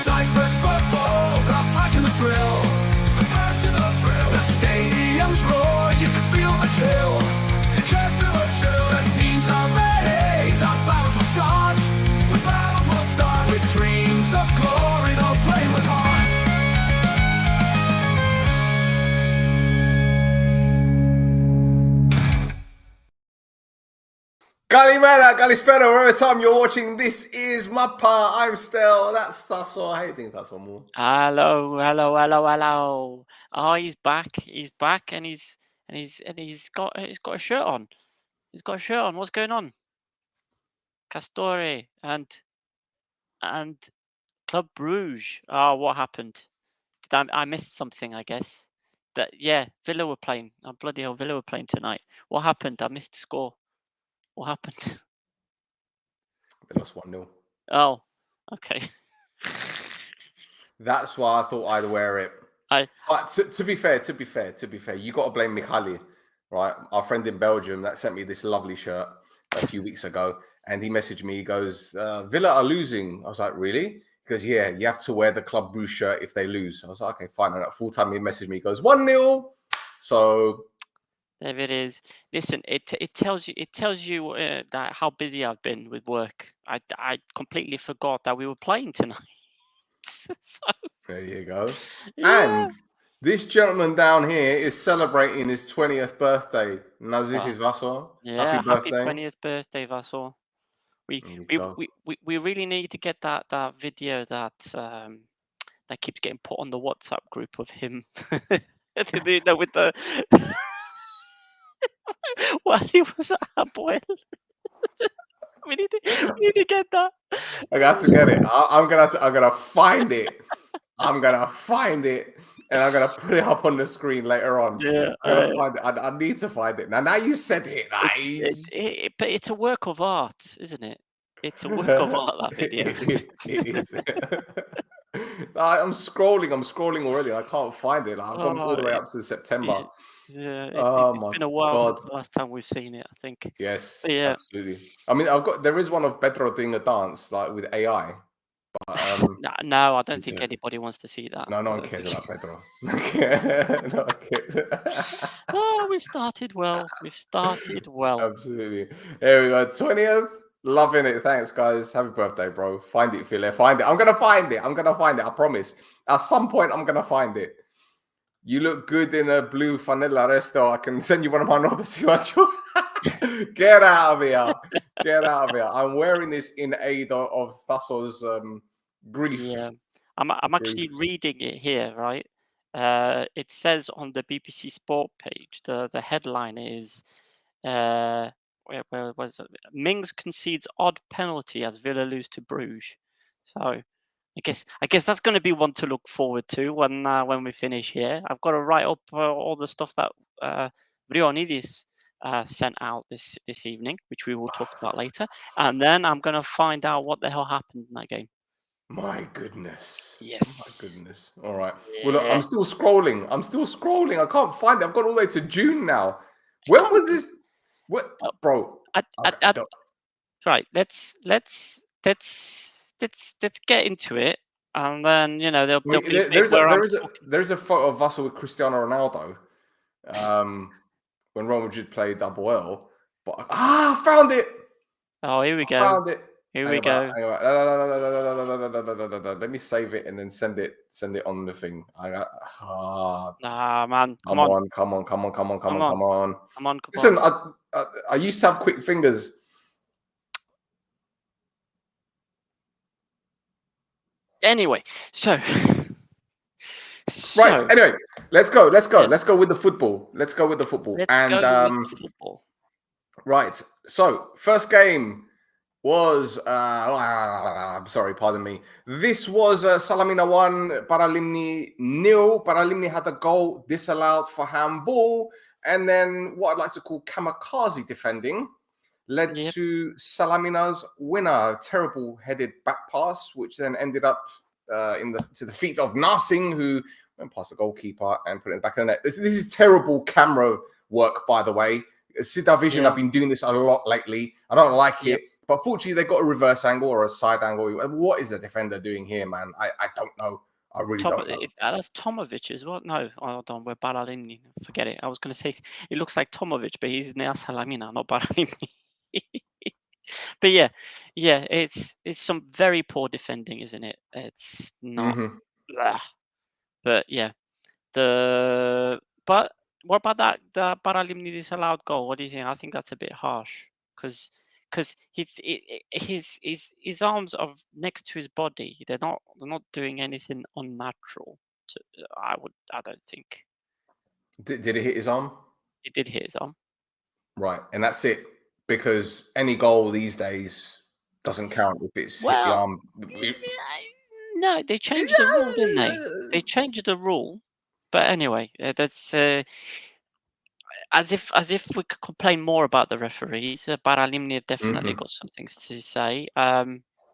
Cyprus football, the passion of thrill. The passion of thrill. The stadium's roar, you can feel the chill. You can feel the chill. The teams are ready, the battles will start. The battles will start with dreams of glory, they'll play with heart. Kalimera, Kalispera, wherever time you're watching, this is Mappa. I'm Stel, that's Thassos. How you think, Thassos? More? Hello. Oh, he's back, and he's got a shirt on. He's got a shirt on. What's going on? Castore and Club Bruges. Oh, what happened? I missed something, I guess. Villa were playing. Oh, bloody hell, Villa were playing tonight. What happened? I missed the score. What happened? They lost 1-0. Oh, okay. That's why I thought I'd wear it. But to be fair, you got to blame Michali, right? Our friend in Belgium that sent me this lovely shirt a few weeks ago, and he messaged me. He goes, "Villa are losing." I was like, "Really?" He goes, "Yeah, you have to wear the Club Bruges shirt if they lose." I was like, "Okay, fine." And at full time, he messaged me. He goes, 1-0. So there it is. Listen, it tells you that how busy I've been with work. I completely forgot that we were playing tonight. So, there you go. Yeah. And this gentleman down here is celebrating his 20th birthday. This is Vaso. Yeah, Happy birthday. 20th birthday, Vaso. We really need to get that video that keeps getting put on the WhatsApp group of him. With the while he was at Hapoel. we need to get that. I got to get it. I'm gonna find it. I'm gonna find it, and I'm gonna put it up on the screen later on. Yeah, find it. I need to find it. Now you said it. But it's a work of art, isn't it? It's a work of art, that video. It is. I'm scrolling already. I can't find it. I've gone all the way up to September. Yeah, it's been a while since the last time we've seen it, I think. Yes, yeah, absolutely. I mean, there is one of Pedro doing a dance like with AI. But, no, I don't think anybody wants to see that. No one cares about Pedro. No one cares. Oh, we've started well. Absolutely. Here we go. 20th. Loving it. Thanks, guys. Happy birthday, bro. Find it, Phil. Find it. I'm gonna find it. I promise. At some point, I'm gonna find it. You look good in a blue fanella resto. I can send you one of my notes. Get out of here. Get out of here. I'm wearing this in aid of Thassos' grief. Yeah. I'm actually reading it here, right? It says on the BBC Sport page, the headline is where was it? Mings concedes odd penalty as Villa lose to Bruges. So I guess that's going to be one to look forward to when we finish here. I've got to write up all the stuff that Brionidis sent out this evening, which we will talk about later, and then I'm going to find out what the hell happened in that game. My goodness. Yes. My goodness. All right. Yeah. Well, look, I'm still scrolling. I can't find it. I've got all the way to June now. When was this? What, bro? Right. Let's get into it, and then there's a photo of Vassal with Cristiano Ronaldo, when Real Madrid played Double L. But I found it. Oh, here we go. Found it. Here we go. Let me save it and then send it on the thing. Nah, man. Come on. Listen, I used to have quick fingers. Anyway, so right. Anyway, let's go with the football. Right. So first game was pardon me. This was Salamina 1, Paralimni 0. Paralimni had a goal disallowed for handball, and then what I'd like to call kamikaze defending led to Salamina's winner. Terrible headed back pass, which then ended up to the feet of Narsing, who went past the goalkeeper and put it in the back of the net. This is terrible camera work, by the way. Sida Vision, I've been doing this a lot lately. I don't like it, But fortunately, they got a reverse angle or a side angle. What is the defender doing here, man? I don't know. I really don't know. That's Tomovic as well. No, hold on. We're Baralimni. Forget it. I was going to say it looks like Tomovic, but he's Nea Salamina, not Baralimni. But yeah, it's some very poor defending, isn't it? It's not. But yeah, but what about that the Baralimni disallowed goal? What do you think? I think that's a bit harsh because his arms are next to his body. They're not doing anything unnatural. I don't think. Did it hit his arm? It did hit his arm. Right, and that's it. Because any goal these days doesn't count if it's hit the arm. No, they changed the rule, didn't they? They changed the rule. But anyway, that's as if we could complain more about the referees. Baralimni have definitely got some things to say.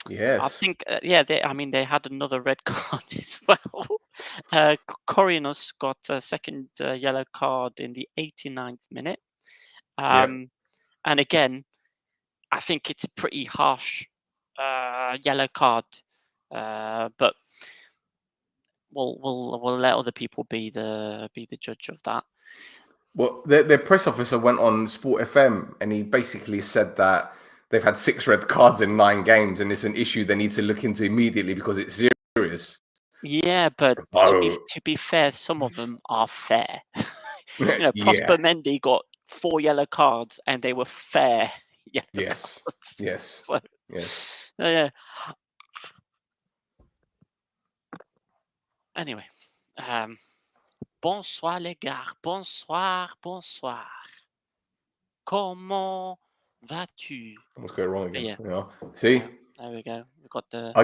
Yes, I think they had another red card as well. Corianos got a second yellow card in the 89th minute. And again, I think it's a pretty harsh yellow card, but we'll let other people be the judge of that. Well, their press officer went on Sport FM and he basically said that they've had 6 red cards in 9 games and it's an issue they need to look into immediately because it's serious. Yeah, but to be fair, some of them are fair. Prosper Mendy got 4 yellow cards and they were fair. Yes. So, yes. Yeah. Anyway, bonsoir les gars, bonsoir. Comment vas-tu? What's going wrong again? Yeah. See? There we go. We got the. I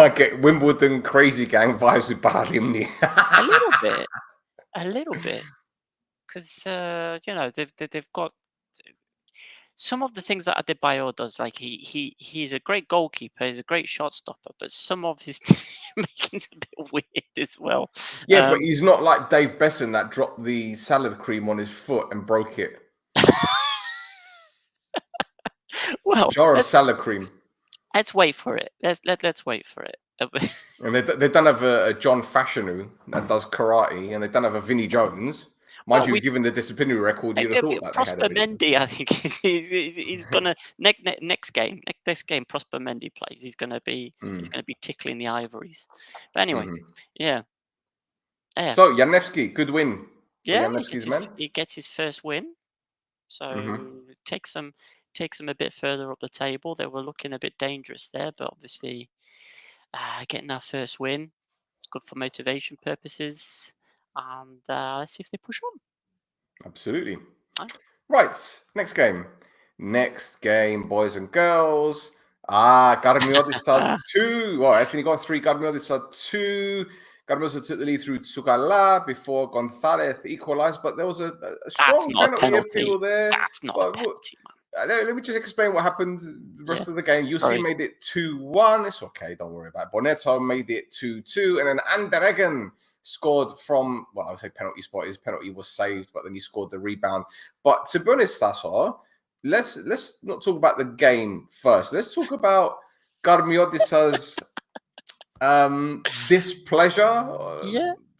get Wimbledon crazy gang vibes with Baralimni. a little bit, because they've got some of the things that Adebayo does. Like he's a great goalkeeper, he's a great shot stopper, but some of his decision making's a bit weird as well. Yeah, but he's not like Dave Besson that dropped the salad cream on his foot and broke it. Well, jar of salad cream. Let's wait for it. Let's wait for it. And they don't have a John Fashanu that does karate, and they don't have a Vinnie Jones. Mind you, given the disciplinary record, you'd have thought that Prosper Mendy, I think he's gonna next game. Prosper Mendy plays. He's gonna be tickling the ivories. But anyway, yeah. So Janevski, good win. Yeah, he gets his first win. So it takes them a bit further up the table. They were looking a bit dangerous there, but obviously getting that first win, it's good for motivation purposes. And let's see if they push on. Absolutely. Right. Next game, boys and girls. Garmiodisa 2. Well, Anthony got 3. Garmiodisa 2. Garmiodisa took the lead through Tsukala before Gonzalez equalised, but there was a strong penalty appeal there. That's not a penalty, man. Let me just explain what happened the rest of the game. UC made it 2-1. It's okay. Don't worry about it. Bonetto made it 2-2. And then Andereggen scored from, well, I would say penalty spot. His penalty was saved, but then he scored the rebound. But to be honest, Thassos, let's not talk about the game first. Let's talk about Garmiodisa's displeasure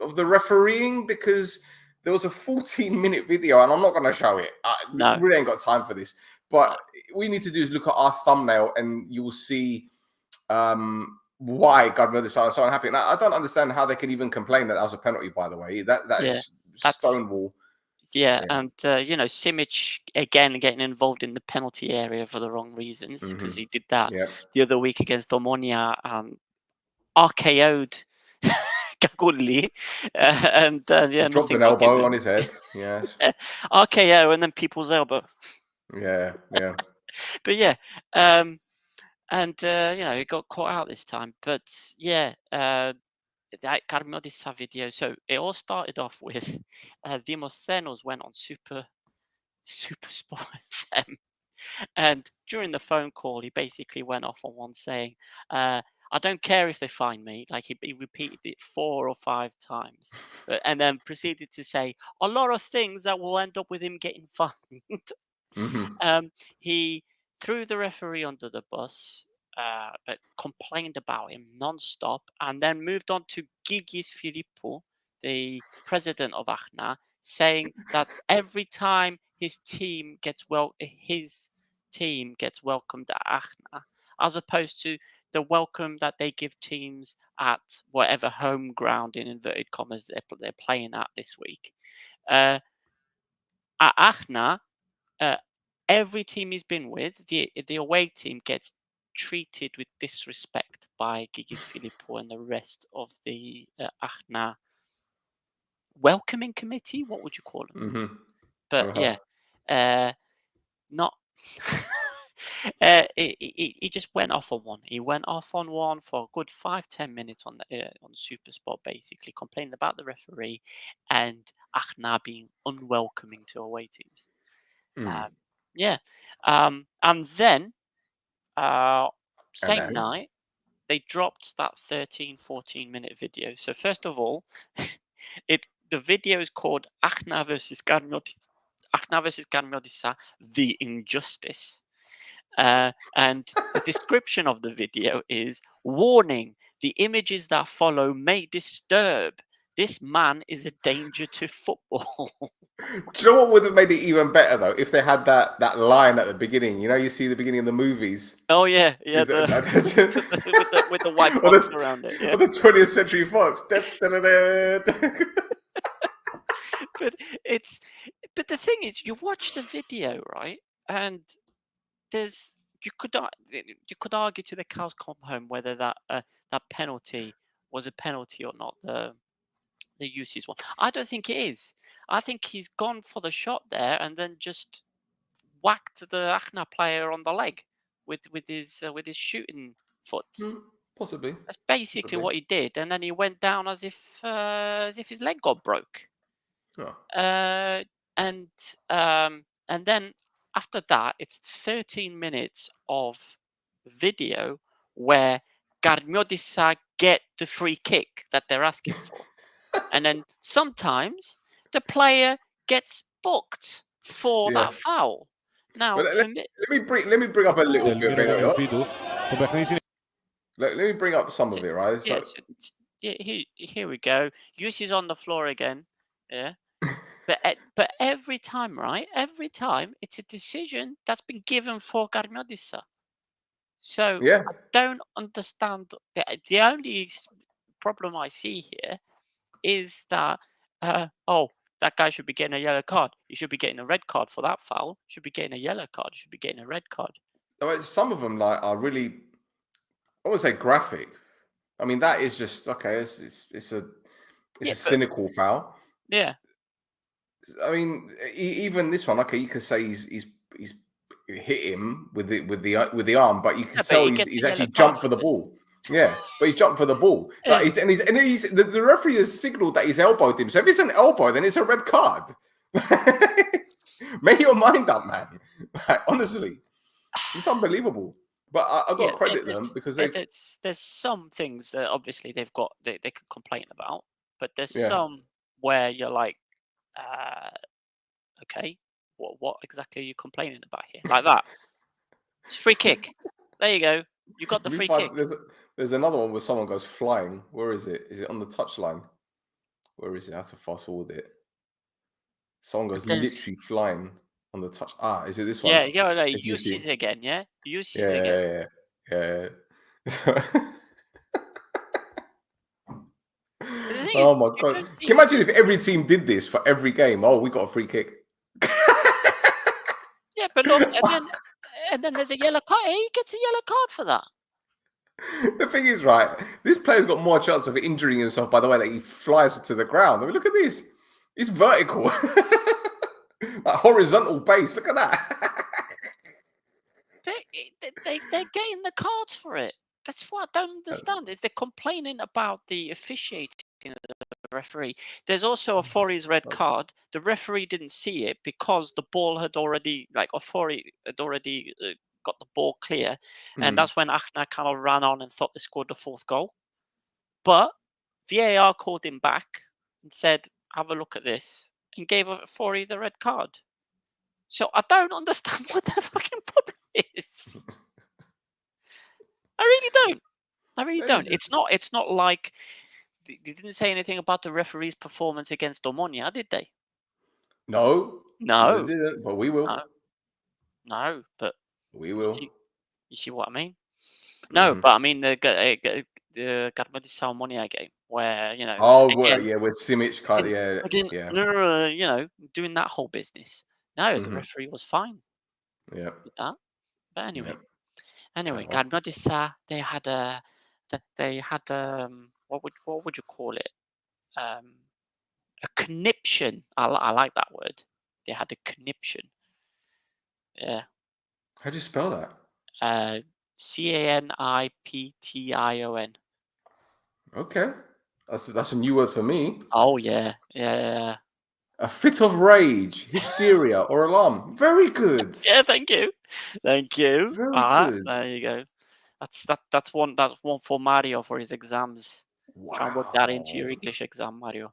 of the refereeing, because there was a 14-minute video, and I'm not going to show it. We really ain't got time for this. But what we need to do is look at our thumbnail, and you will see why Garmiodisa is so unhappy. And I don't understand how they could even complain that was a penalty, by the way. That's stonewall. Yeah, and Simic again getting involved in the penalty area for the wrong reasons, because he did that the other week against Omonia and RKO'd Gagulli, and dropped an elbow on his head. Yes, RKO and then people's elbow. Yeah. But yeah, he got caught out this time. But yeah, that Garmiodisa video. So it all started off with Demosthenos went on Super Sport FM, and during the phone call, he basically went off on one saying, "I don't care if they find me." Like he repeated it 4 or 5 times, and then proceeded to say a lot of things that will end up with him getting fined. He threw the referee under the bus, but complained about him non-stop, and then moved on to Gigis Filippo, the president of Achna, saying that every time his team gets welcomed at Achna, as opposed to the welcome that they give teams at whatever home ground in inverted commas they're playing at this week. At Achna, every team he's been with, the away team gets treated with disrespect by Gigis Filippo and the rest of the Achna welcoming committee. What would you call them? Mm-hmm. But yeah, not. He just went off on one. He went off on one for a good 5-10 minutes on Supersport, basically complaining about the referee and Achna being unwelcoming to away teams. And then same night they dropped that 13-14 minute video. So first of all, the video is called Achna versus Garmiodissa, The Injustice. And the description of the video is: warning, the images that follow may disturb. This man is a danger to football. Do you know what would have made it even better though? If they had that line at the beginning. You know, you see the beginning of the movies. Oh yeah, with the white box around it. Yeah. Or the 20th Century Fox. But the thing is, you watch the video, right? And you could argue to the cows come home whether that penalty was a penalty or not. The uses one. I don't think it is. I think he's gone for the shot there and then just whacked the Achna player on the leg with his shooting foot. Possibly. That's basically what he did, and then he went down as if his leg got broke. Oh. And then after that, it's 13 minutes of video where Garmiodissa get the free kick that they're asking for. And then sometimes the player gets booked for that foul. Now, let me bring up a little bit. Let me bring up some of it, right? Here we go. Yusi's on the floor again. Yeah. But every time, right? Every time, it's a decision that's been given for Garmiodissa. So I don't understand. The only problem I see here is that that guy should be getting a yellow card. He should be getting a red card for that foul. He should be getting a yellow card. He should be getting a red card. Some of them are really, I wouldn't say graphic. I mean, that is just okay. It's a cynical foul. Yeah. I mean, even this one, okay, you could say he's hit him with the arm, but you can tell he's actually jumped for the ball. Yeah, but he's jumped for the ball. Yeah. The referee has signaled that he's elbowed him. So if it's an elbow, then it's a red card. Make your mind up, man. Honestly, it's unbelievable. But I've got to credit them because there's some things that obviously they can complain about, but there's some where you're like, okay, what exactly are you complaining about here? Like that. It's free kick. There you go. You got the free kick. There's another one where someone goes flying. Where is it? Is it on the touchline? Where is it? I have to fast forward it. Someone goes literally flying on the touch. Is it this one? Yeah. Uses again, yeah? Uses again. Yeah. Oh my god! Can you imagine if every team did this for every game? Oh, we got a free kick. Yeah, but look, and then there's a yellow card. He gets a yellow card for that. The thing is, right, this player's got more chance of injuring himself by the way that he flies to the ground. I mean, look at this. It's vertical. Like horizontal base. Look at that. They're getting the cards for it. That's what I don't understand. Is they're complaining about the officiating of the referee. There's also a Ofori's red card. The referee didn't see it because the ball had already, Ofori had already got the ball clear. And that's when Achna kind of ran on and thought they scored the fourth goal. But VAR called him back and said, have a look at this, and gave Ofori the red card. So I don't understand what their fucking problem this. I really don't. I really Yeah, don't. It's not like they didn't say anything about the referee's performance against Omonia, did they? No, they No, didn't, but we will. no, no. But We you will. see what I mean? No, Mhm. but I mean the Garmadisa Omonia game where Oh, again, yeah, with Simic, again, yeah. doing that whole business. No, the Hmm. referee was fine Yeah, with that. But yeah. anyway, Oh, Garmadisa they had what would you call it? Um, a conniption. I like that word. They had a conniption. Yeah. how do you spell that? Caniption. Okay, that's a new word for me. Oh yeah, yeah. A fit of rage, hysteria, or alarm. Very good. Yeah, thank you. Thank you. Very good. There you go. That's one for Mario for his exams. Try and work that into your Wow. English exam, Mario.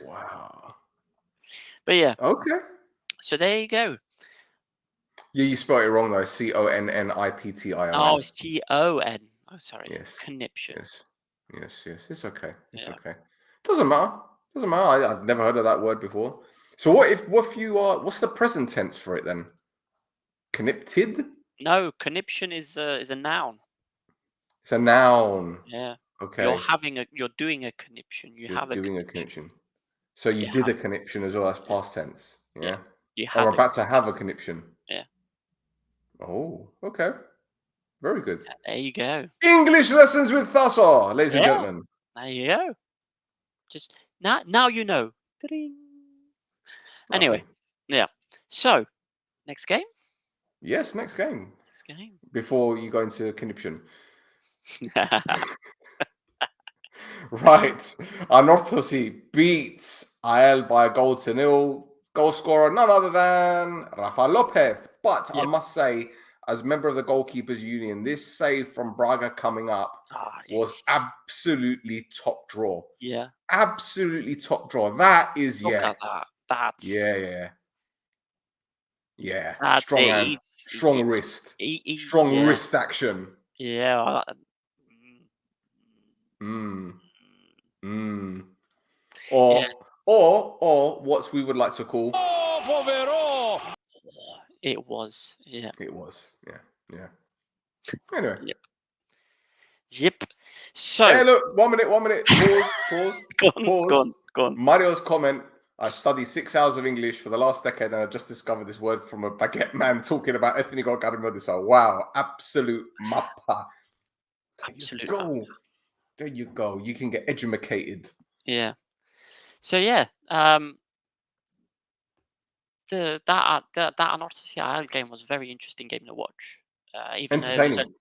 Wow. But yeah, Okay. so there you go. Yeah, you spelled it wrong though. Oh, Conniption. it's Ton. Oh, sorry. Yes. Conniption. Yes. Yes. Yes. It's okay. It's Yeah. okay. Doesn't matter. Doesn't matter. I've never heard of that word before. So what if you are? What's the present tense for it then? Connipted. No, conniption is a noun. It's a noun. Yeah. Okay. You're doing a conniption. You You're have a doing a conniption. conniption. So you You did have a conniption as well. That's yeah, past tense. yeah. Yeah. You Or had a about to have a conniption. yeah. Oh, okay. Very good. There you go. English lessons with Thassos, ladies and Yeah. gentlemen. There you go. Just now you know. Ta-ding. Anyway, Lovely. yeah. So next game. Yes, next game. Next game. Before you go into conniption. Right. Anorthosi beats AEL by a goal to nil. Goal scorer, none other than Rafa Lopez. But I Yep. must say, as member of the Goalkeepers Union, this save from Braga coming up was absolutely top draw. Yeah. Absolutely top draw. That is, Look yeah. at that. That's Yeah. that's Strong it. hand. Strong wrist. Strong Yeah. wrist action. Yeah. Or Yeah. or what we would like to call It was. Yeah. it was. Yeah. Anyway. Yep. So Hey, look, 1 minute. Pause. go on. Mario's comment. I studied 6 hours of English for the last decade, and I just discovered this word from a baguette man talking about ethnic academy. So wow, absolute mappa. There you go. You can get educated. Yeah. So yeah, that Anorthosis game was a very interesting game to watch. Even though Entertaining.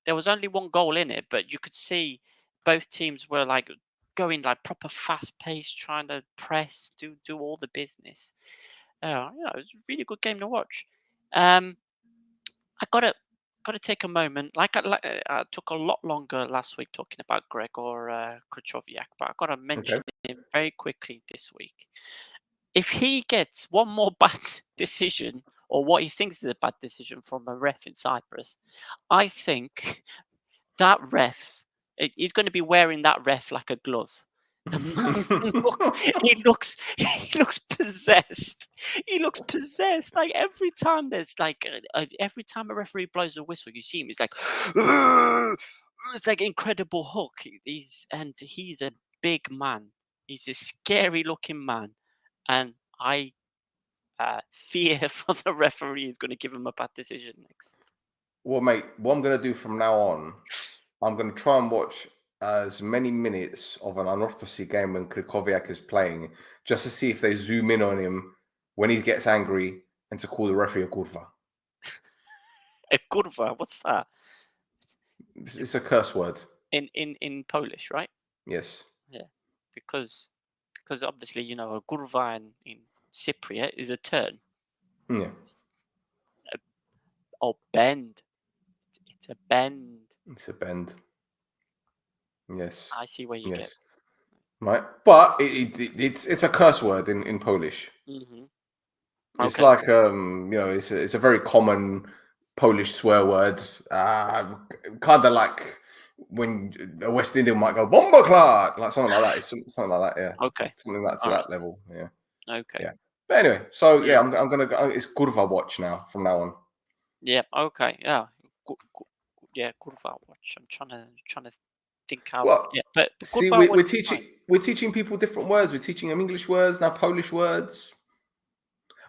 there was only one goal in it, but you could see both teams were like going like proper fast pace, trying to press, do all the business. It was a really good game to watch. I gotta take a moment. I took a lot longer last week talking about Gregor Krychowiak, but I gotta mention him very quickly this week. If he gets one more bad decision, or what he thinks is a bad decision from a ref in Cyprus, I think that ref, he's going to be wearing that ref like a glove. The man he looks possessed. He looks possessed. Like every time there's like every time a referee blows a whistle, you see him. He's like, it's like Incredible Hulk. He's a big man. He's a scary looking man, and I fear for the referee is going to give him a bad decision next. Well, mate, what I'm going to do from now on, I'm going to try and watch as many minutes of an Anorthosis game when Krychowiak is playing, just to see if they zoom in on him when he gets angry and to call the referee a kurva. A kurva? What's that? It's a curse word. In Polish, right? Yes. Yeah, because obviously a kurva in Cypriot is a turn. Yeah. Bend. It's a bend. It's a bend. Yes. I see where you get. Right, but it's a curse word in Polish. Mm-hmm. It's like it's a very common Polish swear word. Kind of like when a West Indian might go "bomboklat," like something like that. It's something like that. Yeah. Okay. Something like to All right. that level. Yeah. Okay. Yeah. But anyway, so yeah, Mm. I'm gonna go. It's Kurva watch now from now on. Yeah. Okay. Yeah. Yeah. Kurva watch. I'm trying to think how. Well, Yeah. But see, Kurva watch is fine. we're teaching people different words. We're teaching them English words now, Polish words.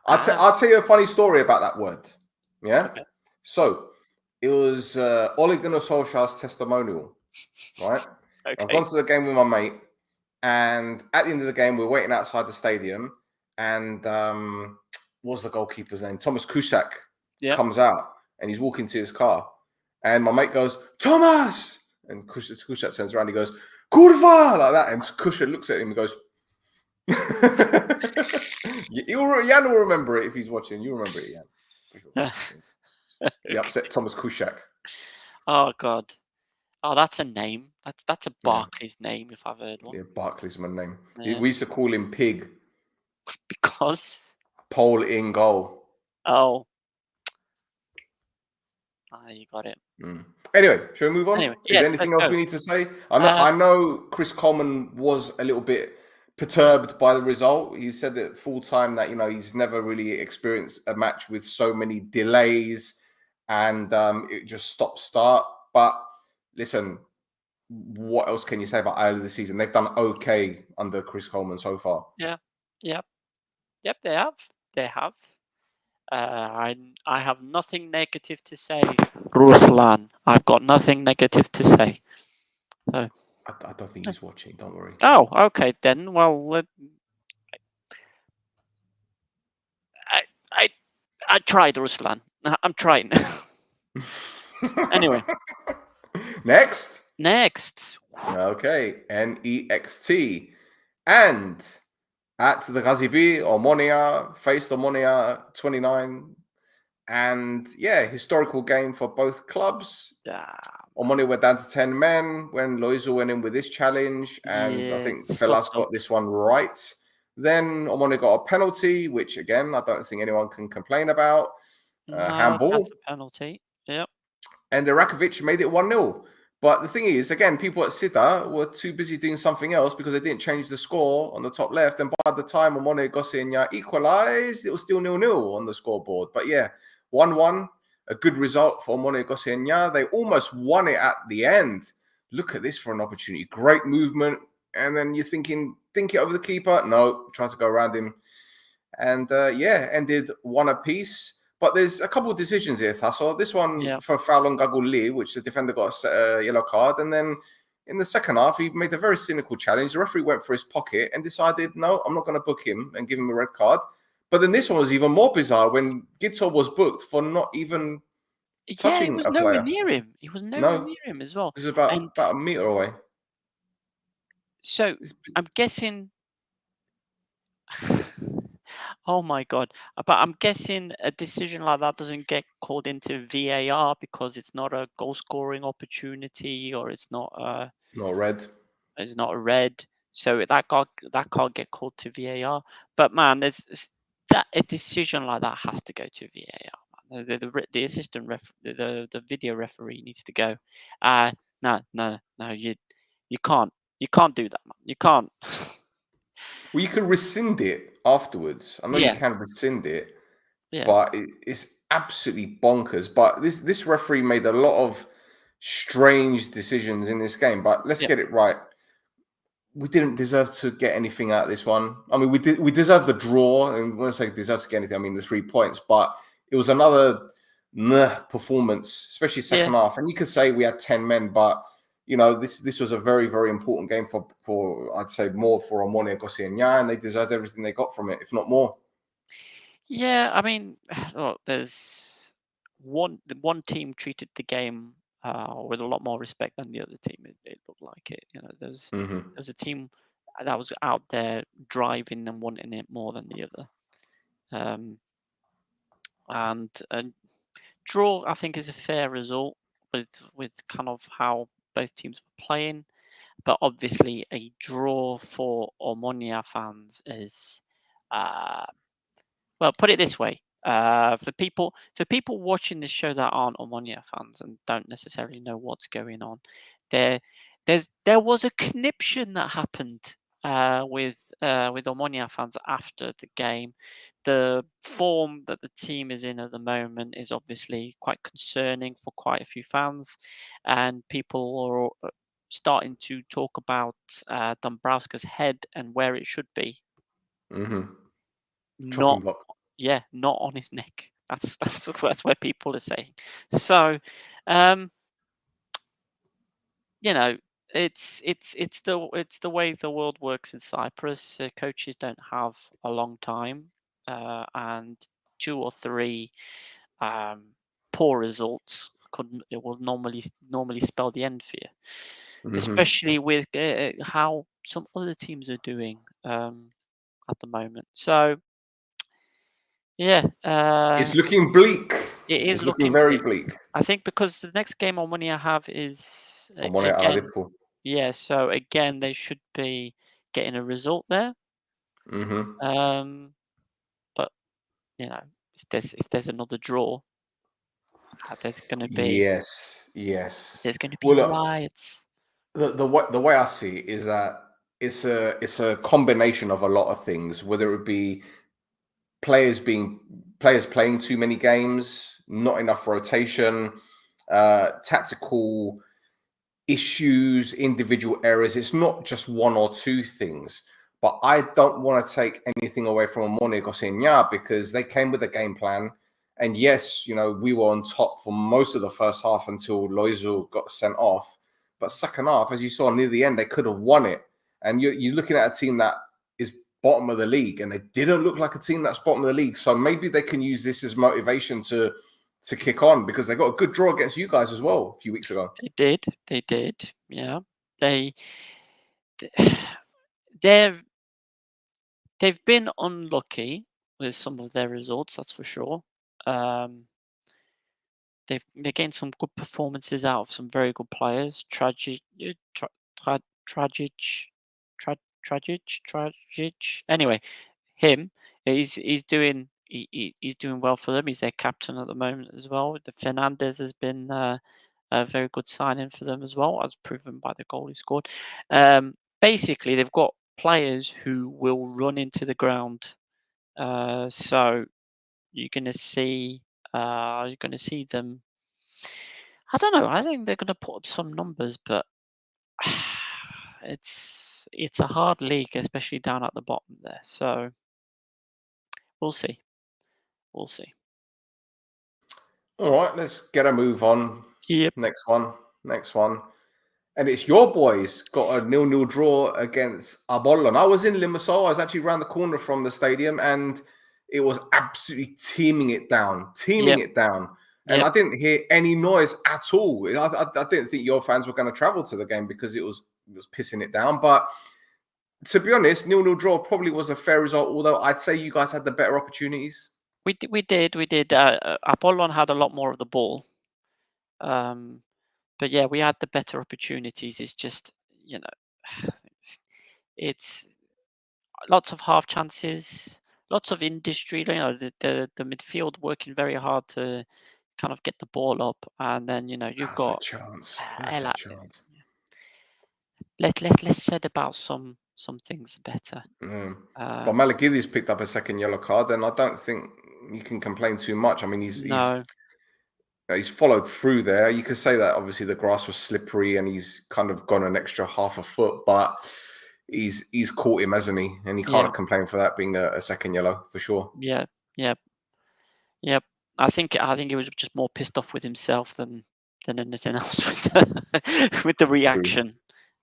Um, I'll tell you a funny story about that word. Yeah. Okay. So it was Ole Gunnar Solskjaer's testimonial, right? I've Okay. gone to the game with my mate, and at the end of the game, we're waiting outside the stadium, and what's the goalkeeper's name? Thomas Kuszak Yeah. comes out, and he's walking to his car, and my mate goes, "Thomas!" And Kuszak turns around, he goes, "Kurva!" like that, and Kuszak looks at him and goes, Jan will remember it if he's watching. You remember it, Jan. You upset Thomas Kuszak. Oh God. Oh, that's a name. That's a Yeah. Barclays name if I've heard one. Yeah, Barclay's my name. Yeah. We used to call him Pig. Because. Pole in goal. Oh. You got it. Anyway, shall we move on? Anyway, Is yes, there anything let's else go. we need to say? I know Chris Coleman was a little bit perturbed by the result. He said that full time that he's never really experienced a match with so many delays and it just stop-start. But listen, what else can you say about early the season? They've done okay under Chris Coleman so far. Yeah. Yep. They have. I have nothing negative to say, Ruslan. I've got nothing negative to say. So I don't think he's watching. Don't worry. Oh, okay then. Well, I tried, Ruslan. I'm trying. Anyway, next. Okay, NEXT and at the Gazibi, Omonia faced Omonia 29, and yeah, historical game for both clubs. Omonia were down to 10 men when Loizo went in with this challenge, and I think Felas got this one right. Then Omonia got a penalty, which again I don't think anyone can complain about. Handball. That's a penalty. Yep. And Irakovic made it 1-0. But the thing is, again, people at Sida were too busy doing something else because they didn't change the score on the top left. And by the time Omonia Gosenya equalized, it was still 0-0 on the scoreboard. But yeah, 1-1, a good result for Omonia Gosenya. They almost won it at the end. Look at this for an opportunity. Great movement. And then you're thinking, think it over the keeper. No, try to go around him. And yeah, ended 1 apiece. But there's a couple of decisions here, Thassos. This one for foul on Gaguli, which the defender got a yellow card. And then in the second half, he made a very cynical challenge. The referee went for his pocket and decided, no, I'm not going to book him and give him a red card. But then this one was even more bizarre when Gitzel was booked for not even touching a player. Nowhere near him. He was nowhere near him as well. He was about a meter away. So I'm guessing... Oh my God. But I'm guessing a decision like that doesn't get called into VAR because it's not a goal scoring opportunity or it's not not red. It's not a red. So that can't get called to VAR. But man, a decision like that has to go to VAR. The assistant the video referee needs to go. No, you can't do that, man. You can't. Well, you can rescind it afterwards. I know you can rescind it, but it's absolutely bonkers. But this referee made a lot of strange decisions in this game. But let's get it right. We didn't deserve to get anything out of this one. I mean, we deserved the draw. And when I say deserve to get anything, I mean the 3 points. But it was another performance, especially second half. And you could say we had 10 men, but this was a very, very important game for I'd say more for Omonia Gosenya, and they deserved everything they got from it, if not more. Yeah, I mean, there's one team treated the game with a lot more respect than the other team. It looked like it. There's a team that was out there driving and wanting it more than the other. And draw, I think, is a fair result with kind of how both teams were playing, but obviously a draw for Omonia fans is, well, put it this way: For people watching this show that aren't Omonia fans and don't necessarily know what's going on, there was a conniption that happened with Omonia fans after the game. The form that the team is in at the moment is obviously quite concerning for quite a few fans, and people are starting to talk about Dombrowska's head and where it should be. Mm-hmm. Not Chopping block. Yeah, not on his neck. That's where people are saying. So, you know, it's the way the world works in Cyprus. Coaches don't have a long time, and 2 or 3 poor results it will normally spell the end for you, Mm-hmm. especially with how some other teams are doing at the moment. So yeah, It's looking bleak. it is It's looking looking very bleak. bleak. I think because the next game on money I have is I'm on it, again, Liverpool. yeah. So again, they should be getting a result there. Mm-hmm. But if there's another draw, there's going to be Yes, yes. there's going to be Well, look, riots. the way I see it is that it's a combination of a lot of things, whether it be players playing too many games, not enough rotation, tactical issues, individual errors. It's not just one or two things. But I don't want to take anything away from Omonia Gosigna because they came with a game plan. And yes, we were on top for most of the first half until Loizu got sent off. But second half, as you saw near the end, they could have won it. And you're looking at a team that is bottom of the league, and they didn't look like a team that's bottom of the league. So maybe they can use this as motivation to kick on because they got a good draw against you guys as well a few weeks ago. They did. Yeah, they they've been unlucky with some of their results. That's for sure. They gained some good performances out of some very good players. Tragic. Anyway, him. He's doing he's doing well for them. He's their captain at the moment as well. The Fernandez has been a very good signing for them as well, as proven by the goal he scored. Basically, they've got players who will run into the ground. So you're going to see them. I don't know. I think they're going to put up some numbers, but it's a hard league, especially down at the bottom there. So we'll see. We'll see. All right, let's get a move on. Yep. Next one. And it's your boys got a 0-0 draw against Apollon. I was in Limassol. I was actually around the corner from the stadium, and it was absolutely teeming it down. And Yep. I didn't hear any noise at all. I didn't think your fans were going to travel to the game because it was pissing it down. But to be honest, 0-0 draw probably was a fair result, although I'd say you guys had the better opportunities. We did. Apollon had a lot more of the ball. But yeah, we had the better opportunities. It's just, it's lots of half chances, lots of industry. The midfield working very hard to kind of get the ball up, and then you've That's a got chance. That's a chance. let's said about some things better. But Malagidis picked up a second yellow card, and I don't think you can complain too much. I mean, he's followed through there. You could say that obviously the grass was slippery and he's kind of gone an extra half a foot, but he's caught him, hasn't he? And he can't complain for that being a second yellow for sure. Yeah. I think he was just more pissed off with himself than anything else with the reaction. True.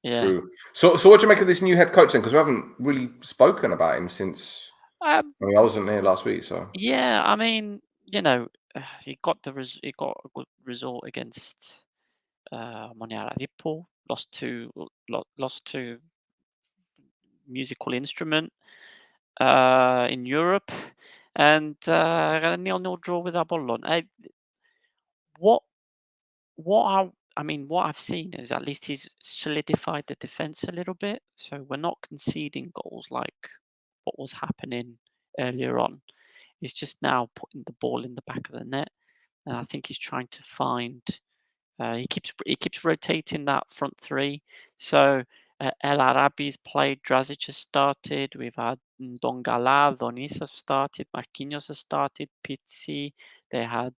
Yeah. True. So what do you make of this new head coach then? Because we haven't really spoken about him since. I wasn't here last week, so. Yeah, I mean, he got a good result against Moniaradipo. Lost to musical instrument in Europe, and got a 0-0 draw with Apollon. What I've seen is at least he's solidified the defense a little bit, so we're not conceding goals like what was happening earlier on. He's just now putting the ball in the back of the net, and I think he's trying to find. He keeps rotating that front three. So El Arabi's played, Drazic has started. We've had Dongala, Donis have started, Marquinhos has started, Pizzi. They had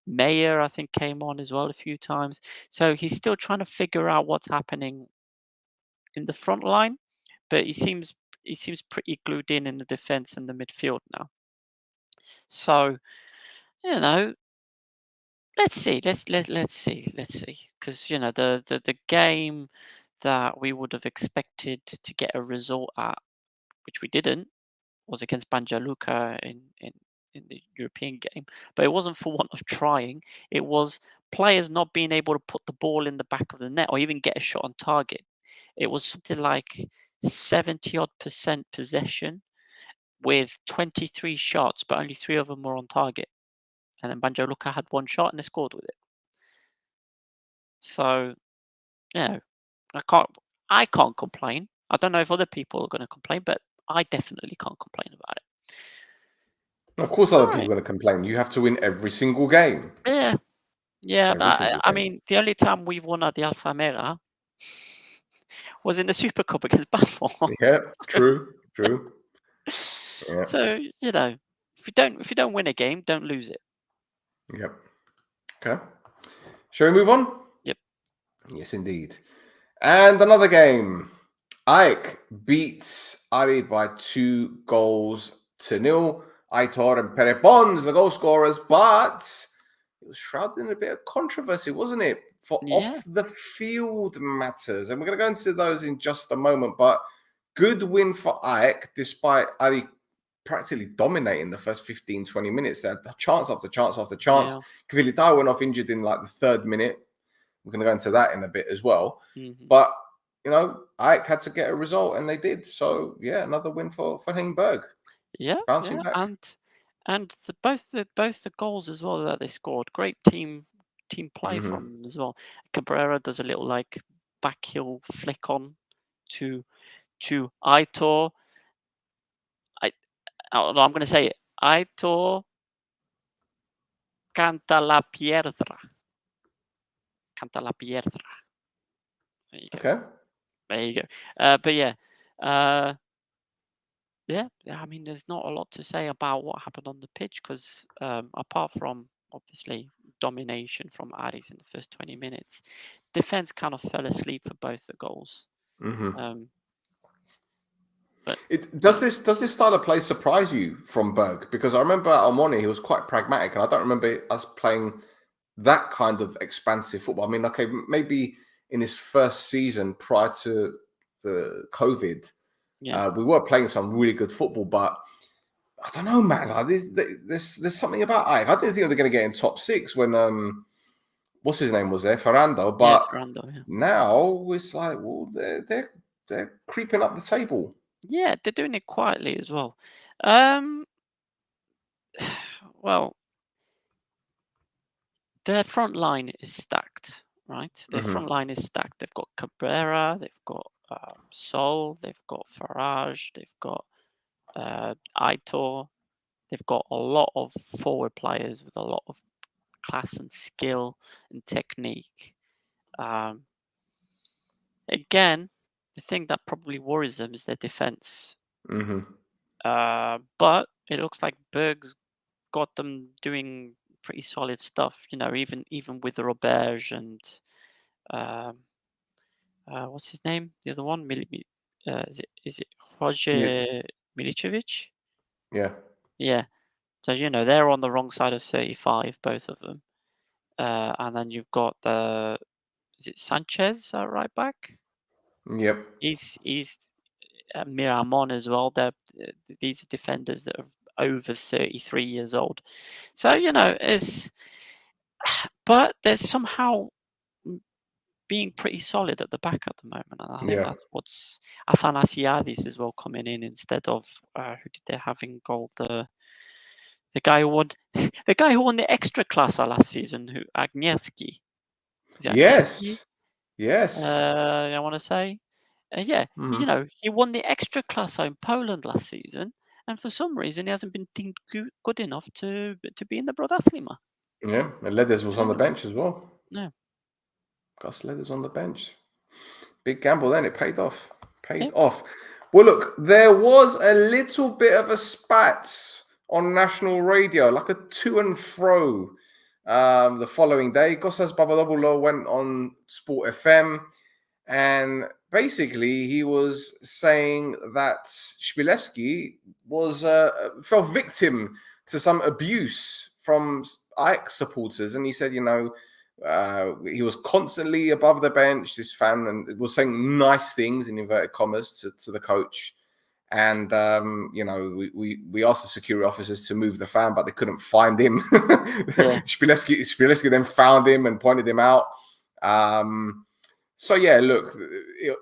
Meyer, I think, came on as well a few times. So he's still trying to figure out what's happening in the front line, but he seems pretty glued in the defense and the midfield now. So, let's see, let's see, because the game that we would have expected to get a result at, which we didn't, was against Banja Luka in the European game. But it wasn't for want of trying. It was players not being able to put the ball in the back of the net or even get a shot on target. It was something like 70% possession with 23 shots, but only 3 of them were on target. And then Banja Luka had 1 shot and they scored with it. So, I can't complain. I don't know if other people are going to complain, but I definitely can't complain about it. Of course, other people are going to complain. You have to win every single game. Yeah, but I mean, the only time we've won at the Alpha Mega was in the Super Cup against Balfour. Yeah, true. Yeah. So if you don't win a game, don't lose it. Yep. Okay. Shall we move on? Yep. Yes, indeed. And another game. AEK beats Ari by 2-0. Aitor and Perepons, the goal scorers, but it was shrouded in a bit of controversy, wasn't it? For off the field matters. And we're going to go into those in just a moment. But good win for AEK, despite Ari practically dominating the first 15, 20 minutes. They had chance after chance after chance. Yeah. Kvilitar went off injured in like the 3rd minute. We're going to go into that in a bit as well. Mm-hmm. But, AEK had to get a result, and they did. So, yeah, another win for Hengberg. Yeah, Bouncing back. And both the goals as well that they scored. Great team play from them as well. Cabrera does a little like back heel flick on to Aitor. I'm going to say it. Aitor canta la piedra. Canta la piedra. There you go. Okay. There you go. But yeah. Yeah, I mean, there's not a lot to say about what happened on the pitch because apart from obviously domination from Aris in the first 20 minutes, defense kind of fell asleep for both the goals. But does this style of play surprise you from Berg? Because I remember at Almoni, he was quite pragmatic, and I don't remember us playing that kind of expansive football. I mean, okay, maybe in his first season prior to the COVID, we were playing some really good football, but I don't know, man. Like, there's something about AEK. I didn't think they were going to get in top 6 when what's his name was there, Ferrando. But now it's like, well, they're creeping up the table. Yeah, they're doing it quietly as well. Well, their front line is stacked, right? Their front line is stacked. They've got Cabrera, they've got Sol, they've got Farage, they've got Aitor. They've got a lot of forward players with a lot of class and skill and technique. Again, the thing that probably worries them is their defense. But it looks like Berg's got them doing pretty solid stuff. Even with Roberge and what's his name? The other one, is it Roger Milicevic? Yeah. Yeah. So they're on the wrong side of 35, both of them. And then you've got is it Sanchez right back? Yep. He's Miramon as well. These are defenders that are over 33 years old. So but they're somehow being pretty solid at the back at the moment, and I think that's what's Athanasiadis as well coming in instead of who did they have in goal? The guy who won the extra class last season, who Agnieszki. Yes. I want to say, he won the extra class in Poland last season, and for some reason he hasn't been deemed good enough to be in the Brodatlima. Yeah, and Ledes was on the bench as well. Yeah. Gus Ledes on the bench. Big gamble then, it paid off. Yeah. Well, look, there was a little bit of a spat on national radio, like a to and fro the following day. Kostas Papadopoulos went on Sport FM, and basically he was saying that Shpilevsky was fell victim to some abuse from Ajax supporters, and he said, he was constantly above the bench, this fan, and was saying nice things in inverted commas to the coach. And we asked the security officers to move the fan, but they couldn't find him. Yeah. Shpilevsky then found him and pointed him out. So yeah, look,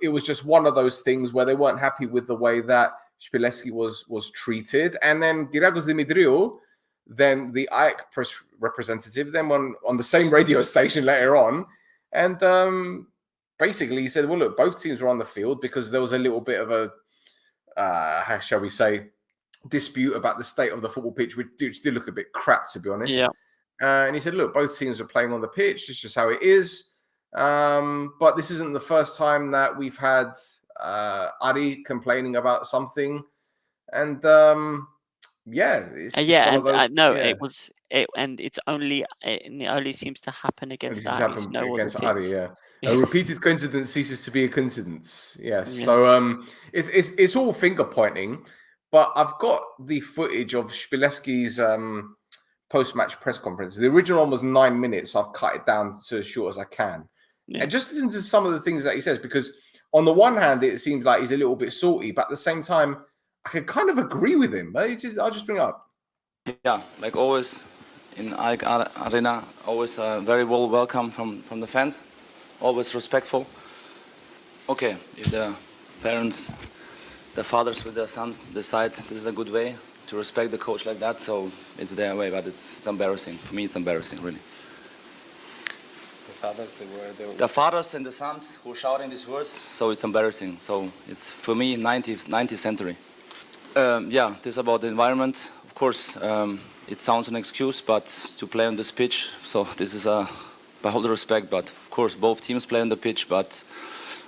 it was just one of those things where they weren't happy with the way that Shpilevsky was treated. And then Gyriakos Dimitriou, then the Ajax press representative, then on the same radio station later on, and basically he said, well, look, both teams were on the field because there was a little bit of a, how shall we say, dispute about the state of the football pitch, which did look a bit crap, to be honest. Yeah. And he said, look, both teams are playing on the pitch. It's just how it is. But this isn't the first time that we've had Ari complaining about something. And it's it only seems to happen against Ari. A repeated coincidence ceases to be a coincidence. Yes. Yeah. So it's all finger pointing, but I've got the footage of Shpilevsky's post-match press conference. The original one was 9 minutes. So I've cut it down to as short as I can. Yeah. And just listen to some of the things that he says, because on the one hand, it seems like he's a little bit salty, but at the same time, I could kind of agree with him. I'll just bring it up. Yeah, like always in Ajax Arena, always very well welcome from the fans, always respectful. Okay, if the parents, the fathers with their sons decide this is a good way to respect the coach like that, so it's their way, but it's embarrassing. For me, it's embarrassing, really. The fathers and the sons who are shouting these words, so it's embarrassing. So it's, for me, 90th century. This is about the environment. Of course, it sounds an excuse, but to play on this pitch, so this is by all the respect, but of course both teams play on the pitch, but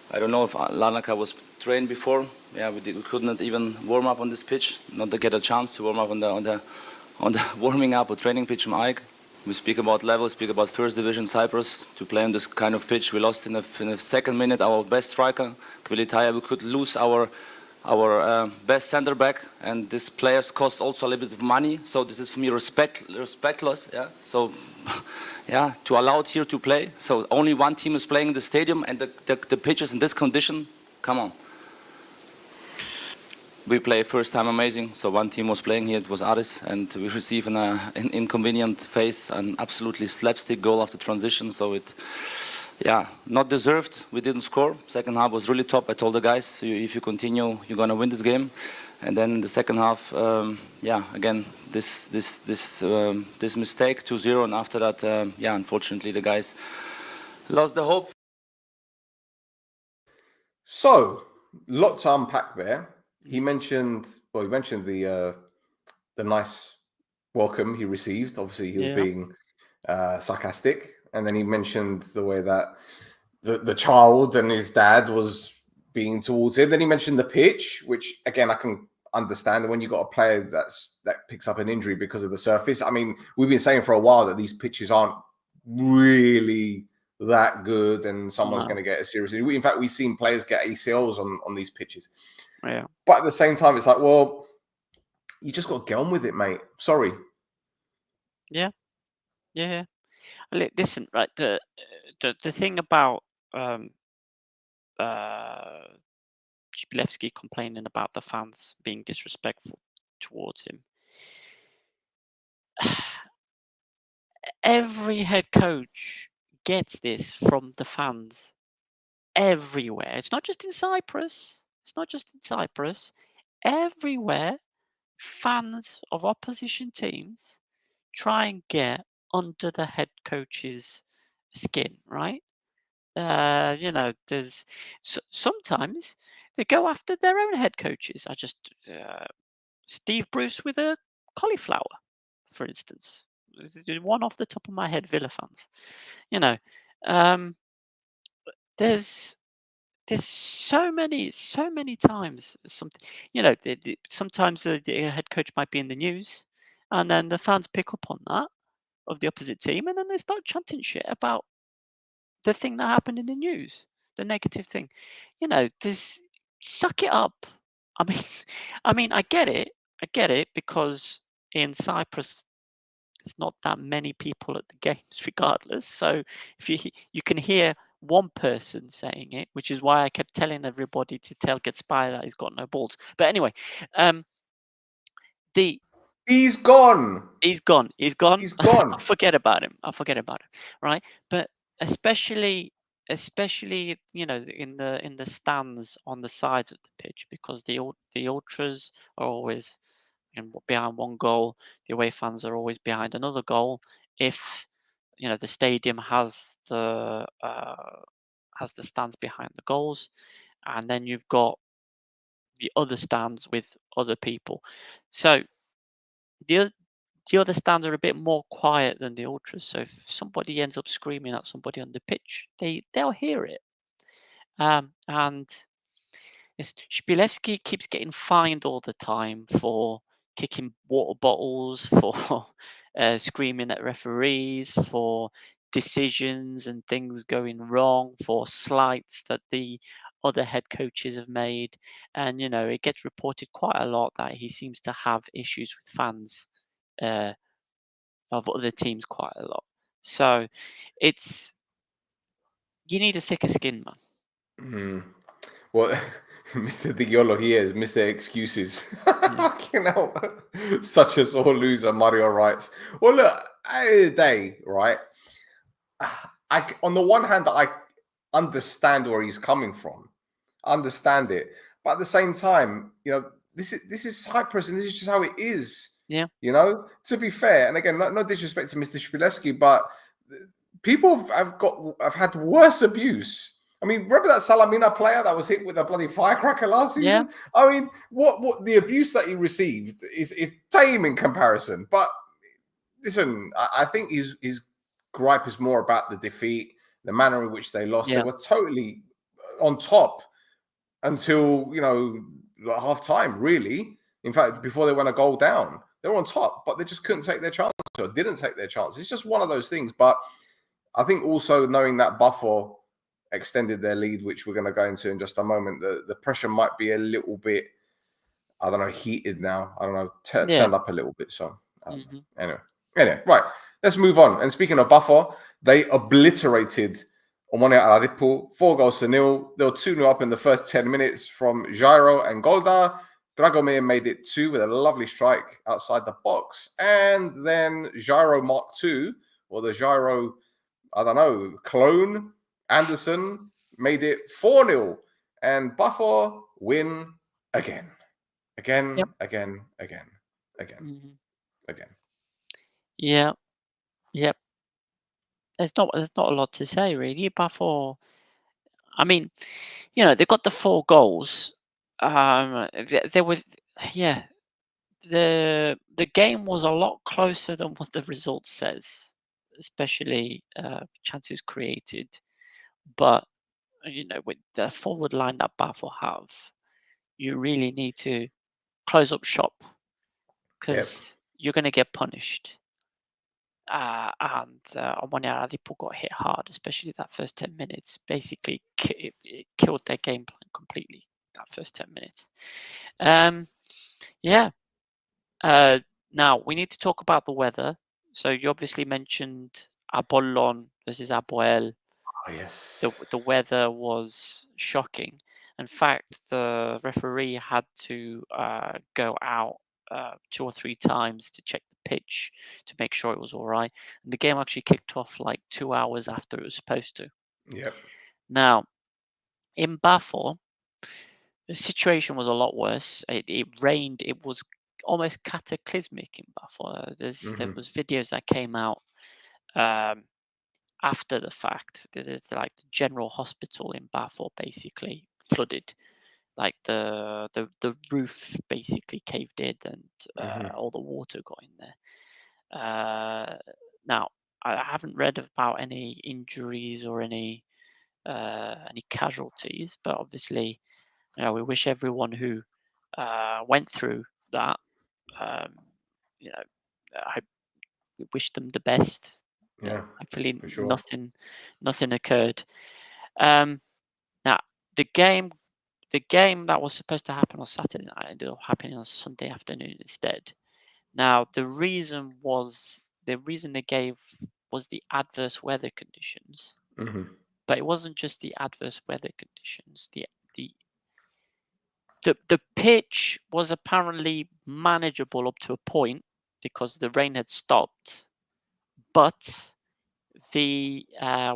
I don't know if Larnaca was trained before. Yeah, we couldn't even warm up on this pitch, not to get a chance to warm up on the warming up or training pitch from Ajax. We speak about level, speak about first division Cyprus, to play on this kind of pitch. We lost in the second minute our best striker, Kvilitaya. We could lose our best center back, and these players cost also a little bit of money. So this is for me respectless. Yeah. So, yeah, to allow it here to play. So only one team is playing in the stadium, and the pitch is in this condition. Come on. We play first time amazing. So one team was playing here. It was Aris, and we received an inconvenient phase, an absolutely slapstick goal after transition. So it. Yeah, not deserved. We didn't score. Second half was really top. I told the guys, if you continue, you're gonna win this game. And then in the second half, again, this mistake, 2-0, and after that, unfortunately, the guys lost the hope. So, lot to unpack there. He mentioned the nice welcome he received. Obviously, he was being sarcastic. And then he mentioned the way that the child and his dad was being towards him. Then he mentioned the pitch, which, again, I can understand. When you've got a player that picks up an injury because of the surface. I mean, we've been saying for a while that these pitches aren't really that good and someone's going to get a serious injury. In fact, we've seen players get ACLs on these pitches. Yeah. But at the same time, it's like, well, you just got to get on with it, mate. Sorry. Yeah. Yeah. Listen, right? The thing about Shpilevsky complaining about the fans being disrespectful towards him. Every head coach gets this from the fans everywhere. It's not just in Cyprus. Everywhere, fans of opposition teams try and get under the head coach's skin, right? There's sometimes they go after their own head coaches. Steve Bruce with a cauliflower, for instance. One off the top of my head, Villa fans. You know, there's so many times something. You know, sometimes the head coach might be in the news, and then the fans pick up on that of the opposite team, and then they start chanting shit about the thing that happened in the news, the negative thing. You know, just suck it up. I mean, I get it. I get it because in Cyprus, there's not that many people at the games, regardless. So if you can hear one person saying it, which is why I kept telling everybody to tell Getspy that he's got no balls. But anyway, he's gone. He's gone. He's gone. He's gone. I'll forget about him. Right. But especially you know in the stands on the sides of the pitch, because the ultras are always behind one goal, the away fans are always behind another goal. If you know the stadium has the stands behind the goals, and then you've got the other stands with other people. So the other stands are a bit more quiet than the ultras. So if somebody ends up screaming at somebody on the pitch, they'll hear it. And Shpilevsky keeps getting fined all the time for kicking water bottles, for screaming at referees, for decisions and things going wrong, for slights that the other head coaches have made. And, you know, it gets reported quite a lot that he seems to have issues with fans of other teams quite a lot. So you need a thicker skin, man. Well, Mr. Digiolo, he is Mr. Excuses. You know, such a sore loser, Mario writes. Well, look, at the end of the day, right? On the one hand, I understand where he's coming from. I understand it. But at the same time, you know, this is Cyprus, and this is just how it is. Yeah. You know, to be fair, and again, no disrespect to Mr. Shpilevsky, but people have had worse abuse. I mean, remember that Salamina player that was hit with a bloody firecracker last season? Yeah. I mean, what the abuse that he received is tame in comparison. But listen, I think his gripe is more about the defeat, the manner in which they lost. Yeah. They were totally on top until, you know, half time, really. In fact, before they went a goal down, they were on top, but they just couldn't take their chance or didn't take their chance. It's just one of those things. But I think also knowing that Buffon extended their lead, which we're going to go into in just a moment, the pressure might be a little bit, I don't know, heated now. I don't know, turned up a little bit. So anyway, right, let's move on. And speaking of Buffon, they obliterated Omonia Aradipo, 4-0. They were 2-0 up in the first 10 minutes from Jairo and Golda. Dragomir made it 2 with a lovely strike outside the box. And then Jairo Mark 2, or the Jairo, I don't know, clone, Anderson, made it 4-0. And Buffon win again. Again. Yeah. Yep. There's not a lot to say, really. Buffon, I mean, you know, they got the 4 goals. There was, the game was a lot closer than what the result says, especially chances created. But you know, with the forward line that Buffon have, you really need to close up shop, because you're going to get punished. And Omonia Aradipo got hit hard, especially that first 10 minutes. Basically, it killed their game plan completely, that first 10 minutes. Now, we need to talk about the weather. So you obviously mentioned Apollon versus Apoel. Oh, yes. The weather was shocking. In fact, the referee had to go out 2 or 3 times to check the pitch to make sure it was all right. And the game actually kicked off like 2 hours after it was supposed to. Yep. Now, in Buffon, the situation was a lot worse. It rained. It was almost cataclysmic in Buffon. There was videos that came out after the fact. Like the general hospital in Buffon basically flooded. like the roof basically caved in and all the water got in there. Now I haven't read about any injuries or any casualties, but obviously, we wish everyone who went through that, I wish them the best. Hopefully for sure. nothing occurred. Now the game that was supposed to happen on Saturday night ended up happening on Sunday afternoon instead. Now the reason they gave was the adverse weather conditions, but it wasn't just the adverse weather conditions. The pitch was apparently manageable up to a point because the rain had stopped, but the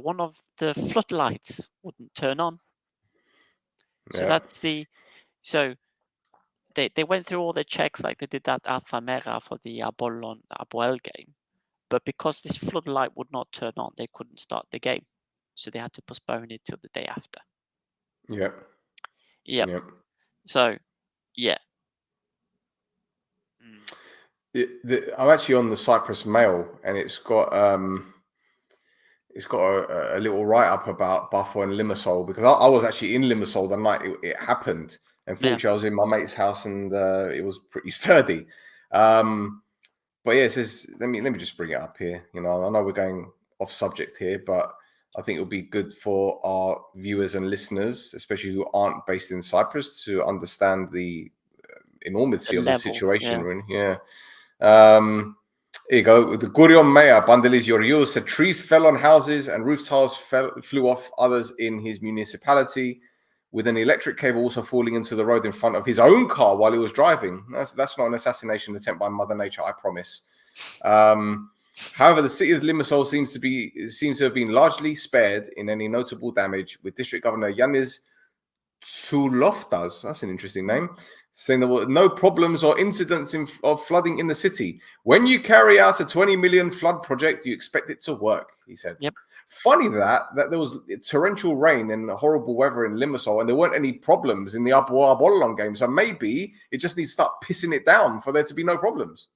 one of the floodlights wouldn't turn on. So they went through all the checks like they did at Alphamera for the Apoel game, but because this floodlight would not turn on, they couldn't start the game, so they had to postpone it till the day after. Yep. So, yeah. I'm actually on the Cyprus Mail, and it's got a little write-up about Buffalo and Limassol, because I was actually in Limassol the night it happened. Unfortunately, I was in my mate's house, and it was pretty sturdy. But yeah, it says, let me just bring it up here. I know we're going off subject here, but I think it'll be good for our viewers and listeners, especially who aren't based in Cyprus, to understand the enormity of the situation. Here you go. The Gurion mayor, Bandelis Yoriou, said trees fell on houses and roof tiles flew off others in his municipality, with an electric cable also falling into the road in front of his own car while he was driving. That's not an assassination attempt by Mother Nature, I promise. However, the city of Limassol seems to have been largely spared in any notable damage, with District Governor Yannis Tsouloftas, that's an interesting name, saying there were no problems or incidents of flooding in the city. When you carry out a 20 million flood project, you expect it to work, he said. Yep. Funny that there was torrential rain and horrible weather in Limassol, and there weren't any problems in the Apoel game. So maybe it just needs to start pissing it down for there to be no problems.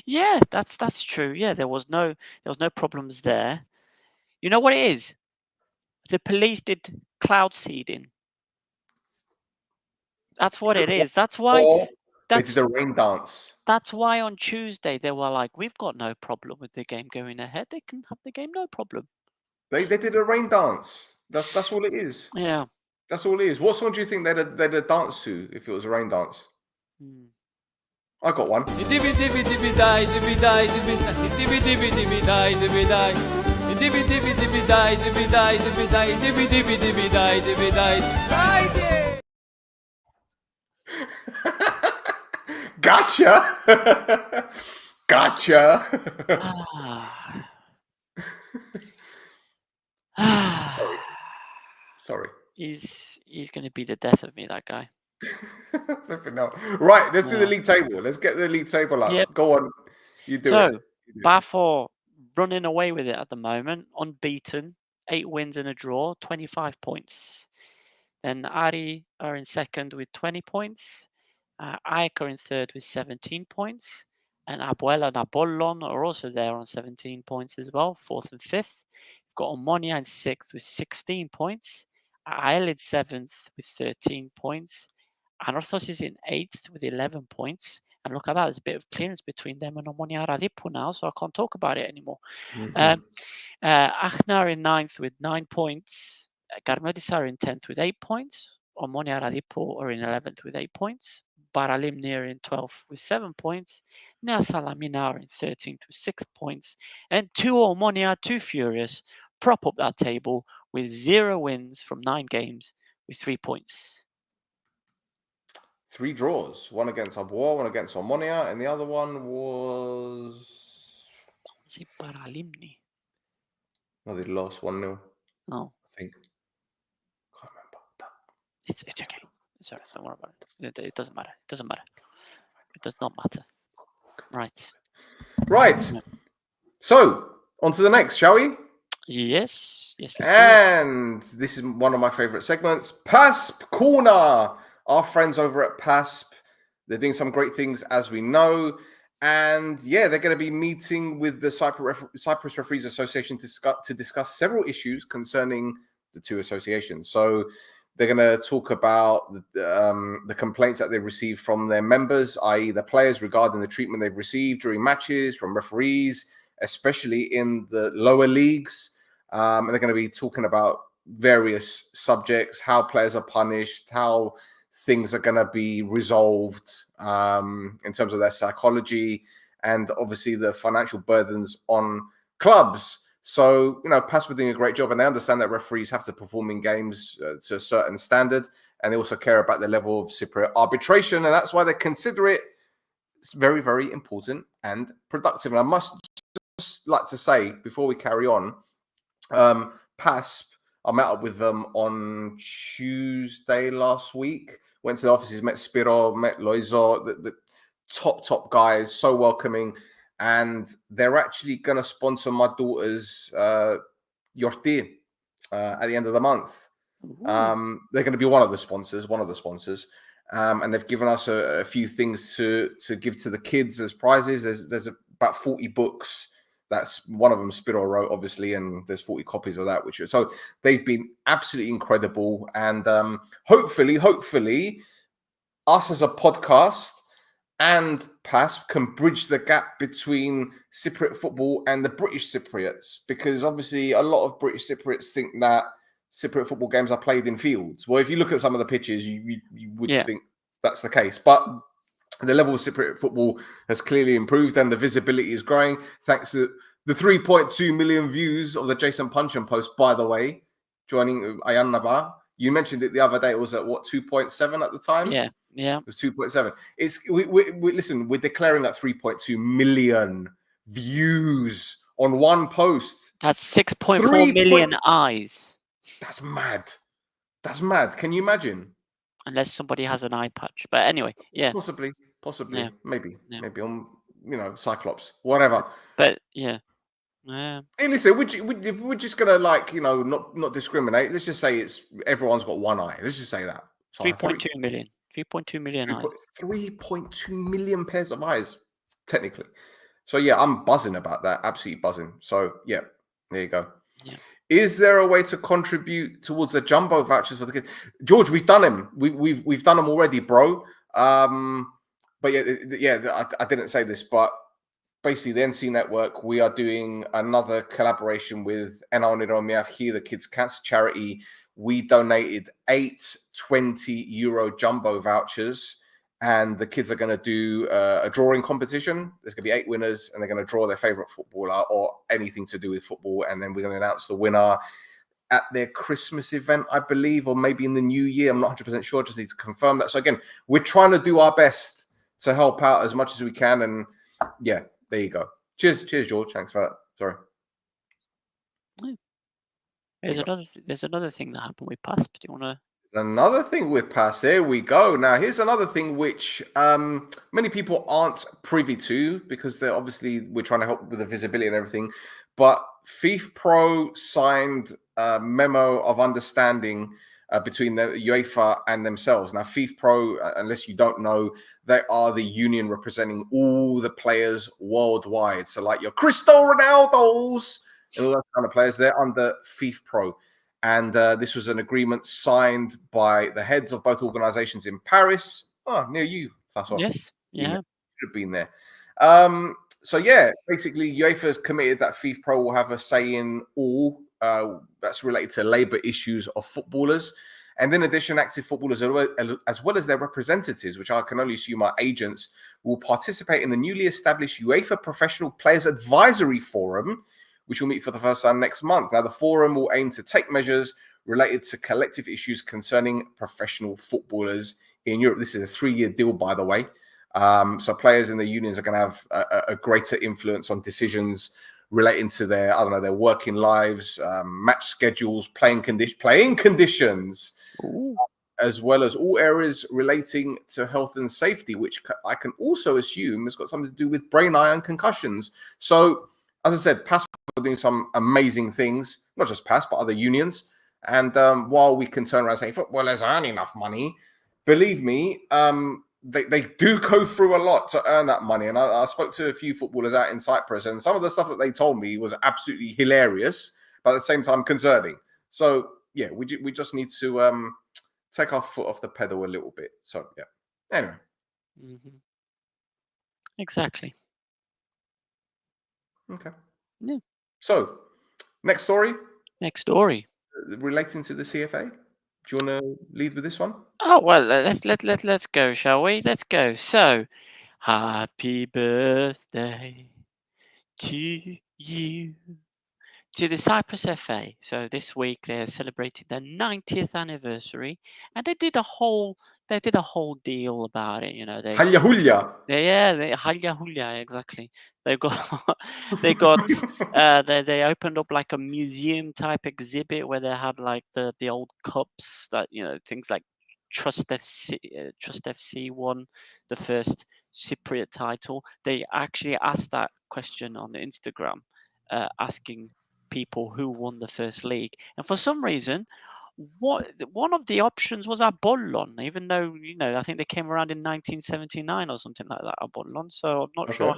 Yeah, that's true. Yeah, there was no problems there. You know what it is? The police did cloud seeding. That's what it is. That's why they did a rain dance. That's why on Tuesday they were like, "We've got no problem with the game going ahead. They can have the game, no problem." They did a rain dance. That's all it is. Yeah, that's all it is. What song do you think they'd dance to if it was a rain dance? I got one. Gotcha. Gotcha. Sorry. He's going to be the death of me, that guy. Right, let's do the league table. Let's get the league table up. Yep. Go on. You do it. So, Bafor running away with it at the moment, unbeaten, 8 wins and a draw, 25 points. Then Ari are in second with 20 points. Aik are in third with 17 points. And Apoel and Apollon are also there on 17 points as well, fourth and fifth. We've got Omonia in sixth with 16 points. Ael in seventh with 13 points. Anorthos is in eighth with 11 points. And look at that, there's a bit of clearance between them and Omonia Radipo now, so I can't talk about it anymore. Achnar in ninth with 9 points. Garmodis are in 10th with 8 points. Omonia Radipo are in 11th with 8 points. Baralimni are in 12th with 7 points. Nea Salamina are in 13th with 6 points. And 2 Omonia, 2 Furious prop up that table with 0 wins from 9 games with 3 points. 3 draws. One against Apoel, one against Omonia, and the other one was... Was it Baralimni? No, they lost 1-0. Oh. I think. Can't remember. It's okay. Sorry, don't worry about it. It doesn't matter. It doesn't matter. It does not matter. Right. Right. So, on to the next, shall we? Yes. Let's do it. And this is one of my favorite segments, PASP Corner. Our friends over at PASP, they're doing some great things, as we know. And yeah, they're going to be meeting with the Cyprus Referees Association to discuss several issues concerning the two associations. So they're going to talk about the complaints that they've received from their members, i.e. the players, regarding the treatment they've received during matches from referees, especially in the lower leagues. And they're going to be talking about various subjects, how players are punished, how things are going to be resolved in terms of their psychology, and obviously the financial burdens on clubs. So, PASP are doing a great job, and they understand that referees have to perform in games to a certain standard, and they also care about the level of Cypriot arbitration, and that's why they consider it very, very important and productive. And I must just like to say, before we carry on, PASP, I met up with them on Tuesday last week. Went to the offices, met Spiro, met Loizo, the top guys, so welcoming. And they're actually going to sponsor my daughter's Yorti at the end of the month. They're going to be one of the sponsors. And they've given us a few things to give to the kids as prizes. There's about 40 books. That's one of them Spiro wrote, obviously, and there's 40 copies of that. So they've been absolutely incredible. And hopefully, us as a podcast and PASP can bridge the gap between Cypriot football and the British Cypriots, because obviously a lot of British Cypriots think that Cypriot football games are played in fields. Well, if you look at some of the pitches, you would think that's the case. But the level of Cypriot football has clearly improved, and the visibility is growing thanks to the 3.2 million views of the Jason Punchin post, by the way, joining Ayan Naba. You mentioned it the other day. It was at, 2.7 at the time? Yeah. It was 2.7. Listen, we're declaring at 3.2 million views on one post. That's 6.4 million eyes. That's mad. Can you imagine? Unless somebody has an eye patch. But anyway, yeah. Possibly. Yeah. Maybe on, Cyclops, whatever. But yeah. Yeah. Hey, listen, if we're just gonna not discriminate, let's just say everyone's got one eye. Let's just say that. 3.2 million. 3.2 million eyes. 3.2 million pairs of eyes, technically. So yeah, I'm buzzing about that. Absolutely buzzing. So yeah, there you go. Yeah. Is there a way to contribute towards the jumbo vouchers for the kids? George, we've done them. We've done them already, bro. But yeah, I didn't say this, but basically the NC Network, we are doing another collaboration with Enauniromiav here, the Kids Cancer Charity. We donated 8 €20 jumbo vouchers, and the kids are going to do a drawing competition. There's going to be 8 winners, and they're going to draw their favorite footballer or anything to do with football. And then we're going to announce the winner at their Christmas event, I believe, or maybe in the new year. I'm not 100% sure. Just need to confirm that. So again, we're trying to do our best to help out as much as we can. And yeah, there you go. Cheers, George. Thanks for that. Sorry. There's another thing that happened with PASP. Do you want to? Another thing with PASP. There we go. Now, here's another thing which many people aren't privy to, because we're trying to help with the visibility and everything. But FIFPro signed a memo of understanding between the UEFA and themselves. Now, FIFPro, unless you don't know, they are the union representing all the players worldwide. So like your Cristiano Ronaldos and all those kind of players, they're under FIFPro. And this was an agreement signed by the heads of both organizations in Paris. Oh, near you, Thassos. Yes, yeah. Should have been there. So yeah, basically UEFA has committed that FIFPro will have a say in all that's related to labor issues of footballers. And in addition, active footballers, as well as their representatives, which I can only assume are agents, will participate in the newly established UEFA Professional Players Advisory Forum, which will meet for the first time next month. Now, the forum will aim to take measures related to collective issues concerning professional footballers in Europe. This is a 3-year deal, by the way. So players in the unions are going to have a greater influence on decisions relating to their working lives, match schedules, playing conditions, as well as all areas relating to health and safety, which I can also assume has got something to do with brain eye and concussions. So, as I said, PASP doing some amazing things, not just PAS, but other unions. And while we can turn around and say footballers earn enough money, believe me, they do go through a lot to earn that money. And I spoke to a few footballers out in Cyprus, and some of the stuff that they told me was absolutely hilarious, but at the same time concerning. So yeah, we just need to take our foot off the pedal a little bit. So yeah. Anyway. Mm-hmm. Exactly. Okay. Yeah. So next story. Next story. Relating to the CFA. Do you want to lead with this one? Oh well, let's go, shall we? Let's go. So, happy birthday to you, to the Cyprus FA. So this week they're celebrating their 90th anniversary, and they did a whole deal about it. You know, they Hulya, exactly. They got they opened up like a museum type exhibit where they had like the old cups that, you know, things like Trust FC won the first Cypriot title. They actually asked that question on Instagram, asking people who won the first league, and for some reason one of the options was Apollon, even though, you know, I think they came around in 1979 or something like that, Apollon. So I'm not sure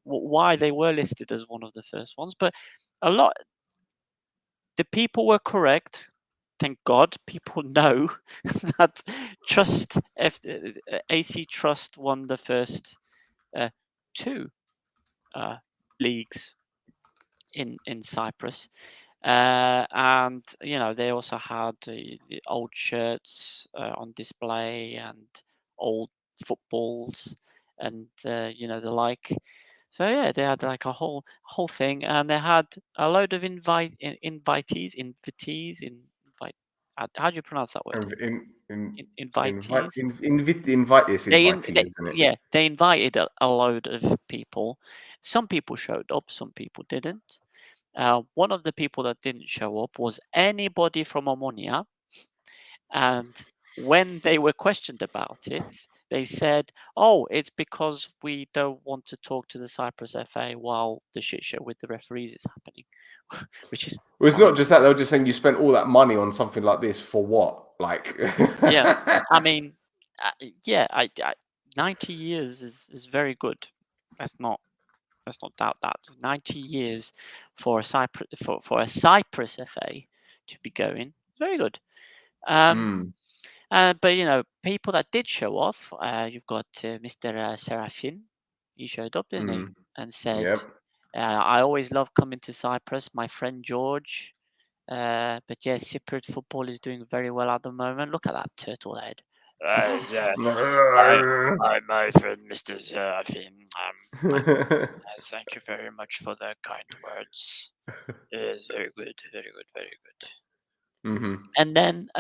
why they were listed as one of the first ones, but the people were correct. Thank God, people know that AC Trust won the first two leagues in Cyprus. And, you know, they also had the old shirts on display and old footballs and, you know, the like. So yeah, they had like a whole thing, and they had a load of invitees. How do you pronounce that word? Invitees. Isn't it? Yeah, they invited a load of people. Some people showed up, some people didn't. One of the people that didn't show up was anybody from Omonia. And when they were questioned about it, they said, "Oh, it's because we don't want to talk to the Cyprus FA while the shit show with the referees is happening," which is Well, it's not just that. They were just saying you spent all that money on something like this for what? Like, yeah. I mean, yeah, I 90 years is very good. Let's not doubt that. 90 years for a Cyprus FA to be going, very good. But, you know, people that did show off, you've got Mr. Serafin. He showed up, didn't he? And said, Yep. I always love coming to Cyprus. My friend George. But yeah, Cypriot football is doing very well at the moment. Look at that turtle head. My friend, Mr. Serafin. Thank you very much for the kind words. It's very good, very good, very good. Mm-hmm. And then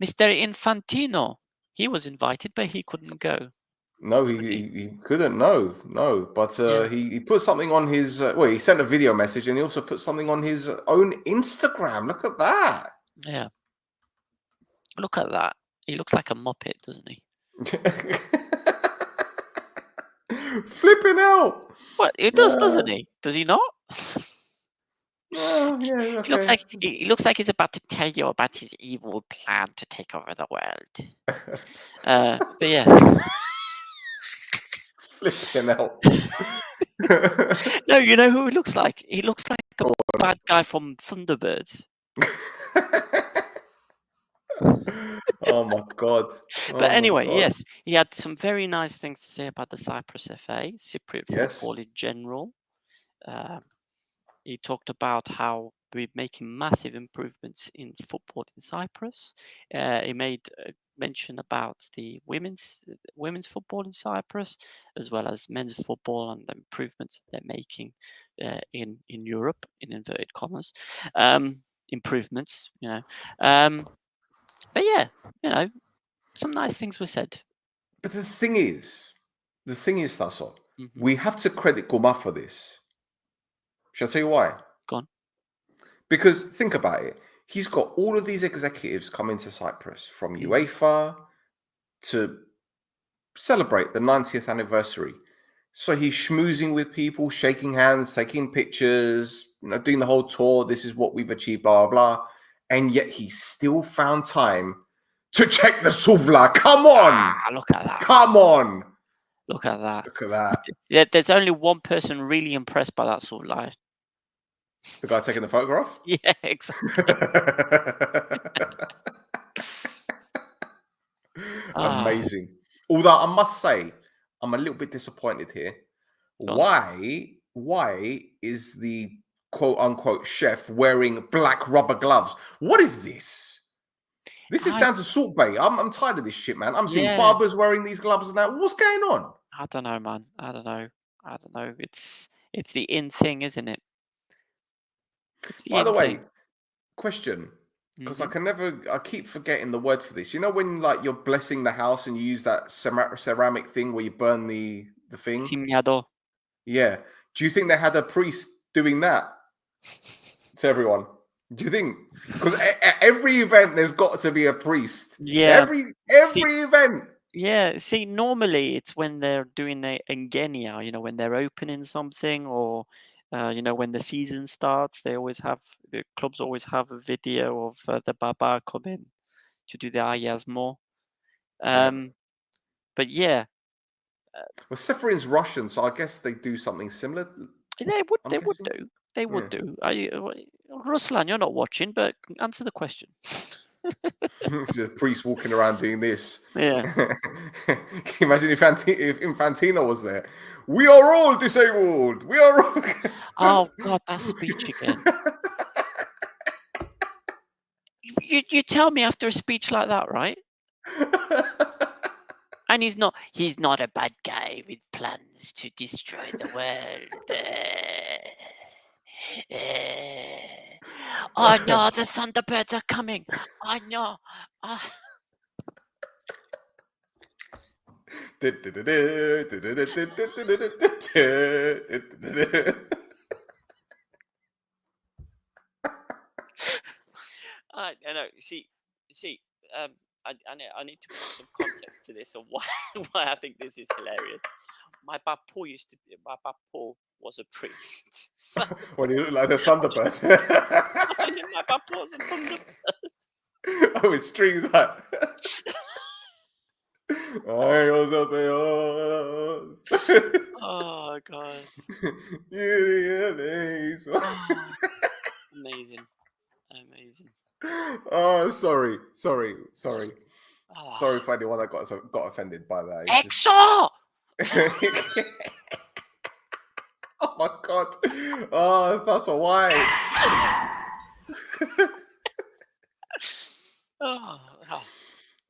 Mr. Infantino, he was invited, but he couldn't go. No, he couldn't. No. But he put something on his. Well, he sent a video message, and he also put something on his own Instagram. Look at that. Yeah. Look at that. He looks like a Muppet, doesn't he? Flipping out. What? It does, doesn't he? Does he not? Yeah, okay. He looks like he's about to tell you about his evil plan to take over the world. But yeah. Flipping out. No, you know who he looks like? He looks like a bad guy from Thunderbirds. Oh my God. But anyway, yes, he had some very nice things to say about the Cyprus FA, Cypriot football in general. He talked about how we're making massive improvements in football in Cyprus. He made mention about the women's football in Cyprus, as well as men's football and the improvements that they're making in Europe, in inverted commas. Improvements, you know. But yeah, you know, some nice things were said. But the thing is, Thassos, we have to credit Goma for this. Shall I tell you why? Go on. Because think about it. He's got all of these executives coming to Cyprus from UEFA to celebrate the 90th anniversary. So he's schmoozing with people, shaking hands, taking pictures, doing the whole tour. This is what we've achieved, blah, blah, blah. And yet he still found time to check the suvla. Come on. Look at that. Come on. Look at that. Look at that. Yeah, there's only one person really impressed by that suvla. The guy taking the photograph? Yeah, exactly. Amazing. Although I must say, I'm a little bit disappointed here. Why is the quote unquote chef wearing black rubber gloves? What is this? This is down to Salt Bay. I'm tired of this shit, man. I'm seeing barbers wearing these gloves now. What's going on? I don't know, man. I don't know. It's the in thing, isn't it? By the way, question. Because I keep forgetting the word for this. You know when like you're blessing the house and you use that ceramic thing where you burn the thing? Simniado. Yeah. Do you think they had a priest doing that to everyone? Do you think? Because every event there's got to be a priest. Yeah. Every event. Yeah. See, normally it's when they're doing the engenia, when they're opening something, or when the season starts, the clubs always have a video of the Baba come in to do the ayasmo. But yeah. Well, Sephirin's Russian, so I guess they do something similar. They would do. Ruslan, you're not watching, but answer the question. It's a priest walking around doing this. Yeah. Can you imagine if Infantino was there? We are all disabled. We are all... Oh, God, that speech again. You tell me after a speech like that, right? And he's not a bad guy with plans to destroy the world. Oh no, the Thunderbirds are coming. Oh no. I know. See. I need to put some context to this, or why I think this is hilarious. My Papu was a priest. So, when he looked like a Thunderbird. My Papu was a Thunderbird. Oh, it streams that. Oh God. Amazing. Oh, sorry for anyone that got offended by that. EXO! Oh my God. Oh, that's why.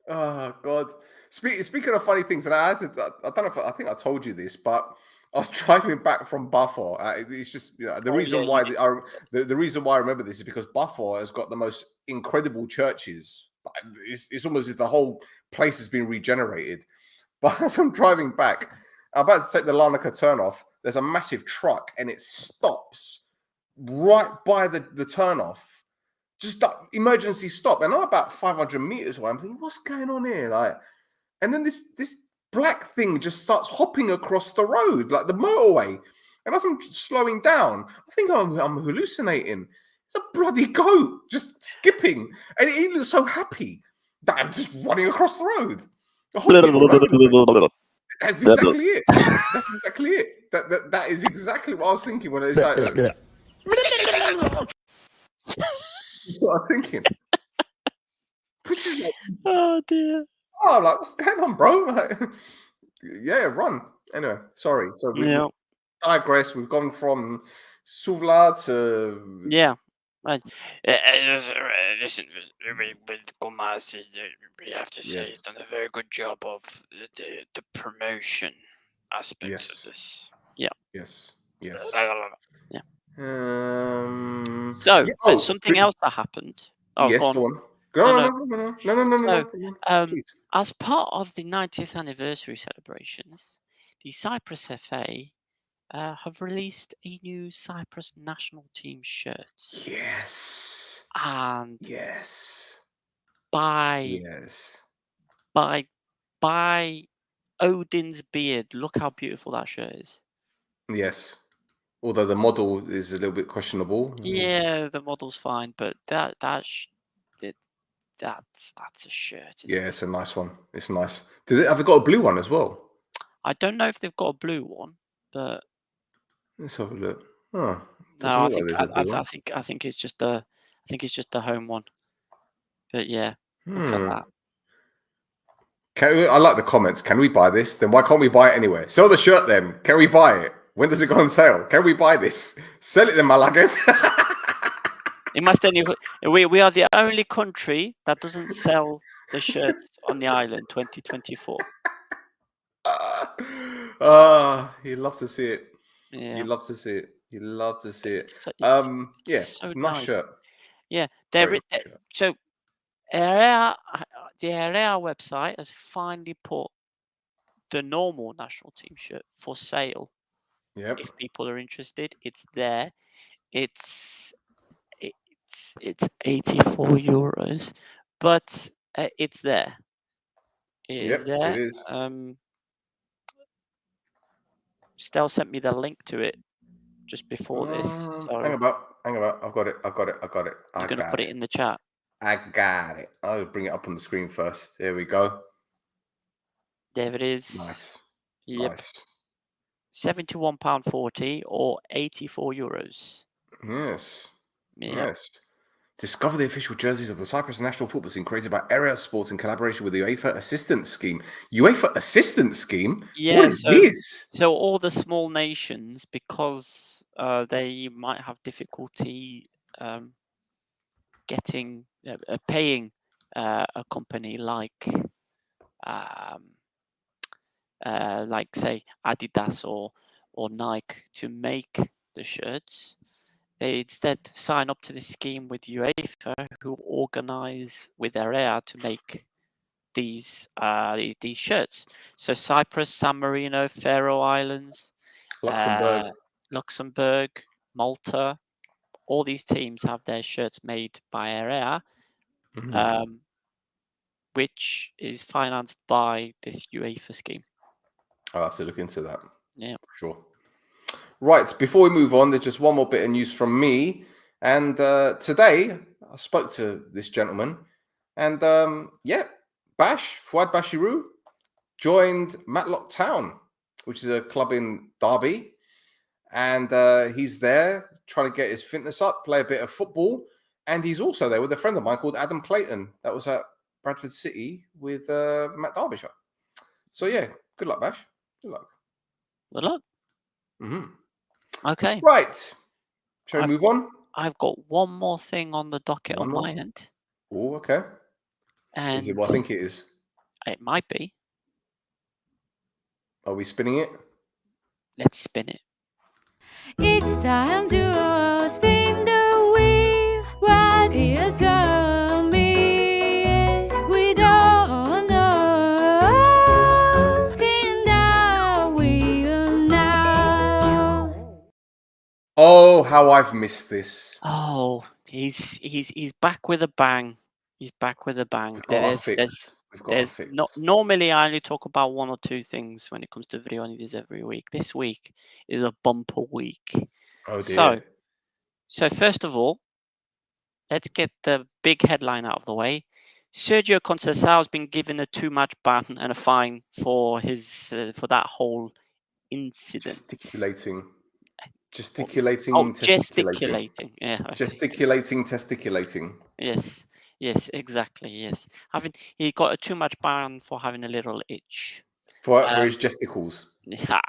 Oh God. Speaking of funny things, and I don't know I think I told you this, but I was driving back from Buffalo. It's just the reason why the reason why I remember this is because Buffalo has got the most incredible churches. It's almost as the whole place has been regenerated. But as I'm driving back, I'm about to take the Larnaca turnoff. There's a massive truck, and it stops right by the turnoff. Just emergency stop, and I'm about 500 meters away. I'm thinking, what's going on here? Like, and then this black thing just starts hopping across the road, like the motorway. And as I'm slowing down, I think I'm hallucinating. It's a bloody goat just skipping, and he looks so happy that I'm just running across the road. That's exactly it. That's exactly it. That is exactly what I was thinking when I was like. What I'm thinking. Which is like, oh dear. Oh, like what's going on, bro? Like, yeah, run. Anyway, sorry. So we digress. We've gone from Suvla to listen, with Gomez, we have to say he's done a very good job of the promotion aspects of this. Yeah. Yes. Yeah. Something else that happened. Oh, yes, go on. No. As part of the 90th anniversary celebrations, the Cyprus FA have released a new Cyprus national team shirt. Yes. And by Odin's beard. Look how beautiful that shirt is. Yes. Although the model is a little bit questionable. Yeah, the model's fine, but that's a shirt. Yeah, it's a nice one. It's nice. Have they got a blue one as well? I don't know if they've got a blue one, but Let's have a look. Oh, no, doesn't look like there's a blue one. I think it's just the home one. But yeah, look at that. I like the comments. Can we buy this? Then why can't we buy it anywhere? Sell the shirt then. Can we buy it? When does it go on sale? Can we buy this? Sell it then, Malagas. It must anyway. We are the only country that doesn't sell the shirts on the island 2024. He loves to see it. Yeah. He loves to see it. He loves to see it. It's so nice nice. shirt. Yeah, so the Area website has finally put the normal national team shirt for sale. Yep. If people are interested, it's there. It's 84 euros, but it's there. It is there. It is. Stel sent me the link to it just before this. So hang about. I've got it. You're gonna put it in the chat. I got it. I'll bring it up on the screen first. There we go. There it is. Nice. Yep. Nice. £71.40 or 84 euros. Yes. Yep. Yes. Discover the official jerseys of the Cyprus national football team created by Area Sports in collaboration with the UEFA Assistance Scheme. UEFA Assistance Scheme? Yeah, what is this? So all the small nations, because they might have difficulty paying a company like say Adidas or Nike to make the shirts, they instead sign up to this scheme with UEFA, who organize with Area to make these shirts. So Cyprus, San Marino, Faroe Islands, Luxembourg, Malta, all these teams have their shirts made by Area, which is financed by this UEFA scheme. I'll have to look into that. Yeah, sure. Right, before we move on, there's just one more bit of news from me. And today, I spoke to this gentleman. And Fouad Bashirou joined Matlock Town, which is a club in Derby. And he's there trying to get his fitness up, play a bit of football. And he's also there with a friend of mine called Adam Clayton. That was at Bradford City with Matt Derbyshire. So, yeah, good luck, Bash. Good luck. Good luck. Okay. Right. Shall we move on? I've got one more thing on the docket on my end. Oh, okay. And is it what I think it is? It might be. Are we spinning it? Let's spin it. It's time to spin the wheel. What is coming? We don't know. Spin the wheel now. Oh, how I've missed this. Oh, he's back with a bang. He's back with a bang. Normally I only talk about one or two things when it comes to video ideas every week. This week is a bumper week. Oh dear. So first of all, let's get the big headline out of the way. Sergio Conceição has been given a 2-match ban and a fine for his for that whole incident. Gesticulating. Yeah. Gesticulating. Yes, exactly. Yes, he got a 2-match ban for having a little itch for his gesticles. Yeah.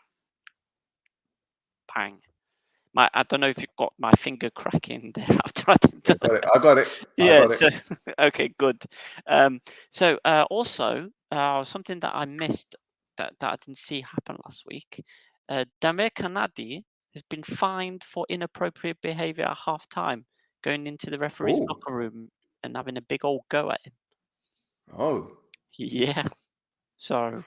Bang. I don't know if you got my finger cracking there after I did that. I got it. So, okay, good. So also something that I missed that I didn't see happen last week. Damer Kanadi has been fined for inappropriate behavior at half-time, going into the referee's locker room and having a big old go at him. Oh. Yeah. So.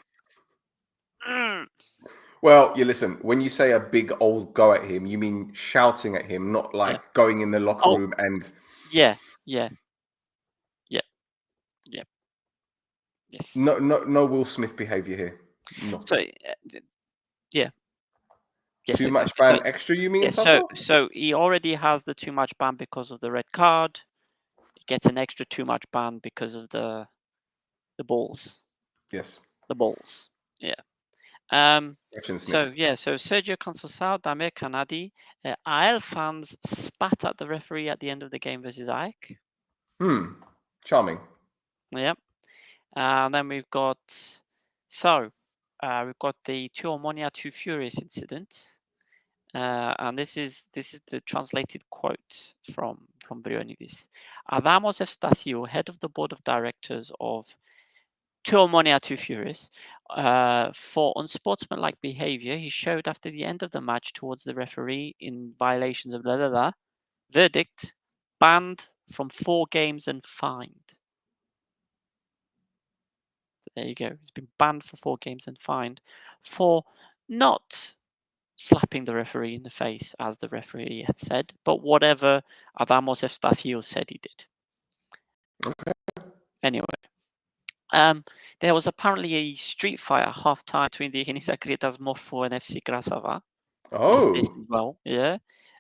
Well, you listen, when you say a big old go at him, you mean shouting at him, not like going in the locker room and... Yeah. Yes. No Will Smith behaviour here. No. So yeah. Yes, Too much exactly. ban extra, you mean? Yeah, Thassos? so he already has the too much ban because of the red card. He gets an extra too much ban because of the balls. Yes. The balls. Yeah. Scratch and sniff. So yeah, so Sergio Conceição, Damir Kanadi, AEL fans spat at the referee at the end of the game versus AEK. Charming. Yeah. And then we've got the Two Omonia, Two Furious incident. And this is the translated quote from Brionidis. Adamos Evstathio, head of the board of directors of Two Omonia, Two Furious, for unsportsmanlike behavior he showed after the end of the match towards the referee in violations of blah blah blah. Verdict: banned from 4 games and fined. So there you go. He's been banned for 4 games and fined for not slapping the referee in the face, as the referee had said, but whatever Adamos Evstathio said he did. Okay. Anyway, there was apparently a street fight at half-time between the Genisakritas Morpho and FC Krasava. Oh. This as well, yeah.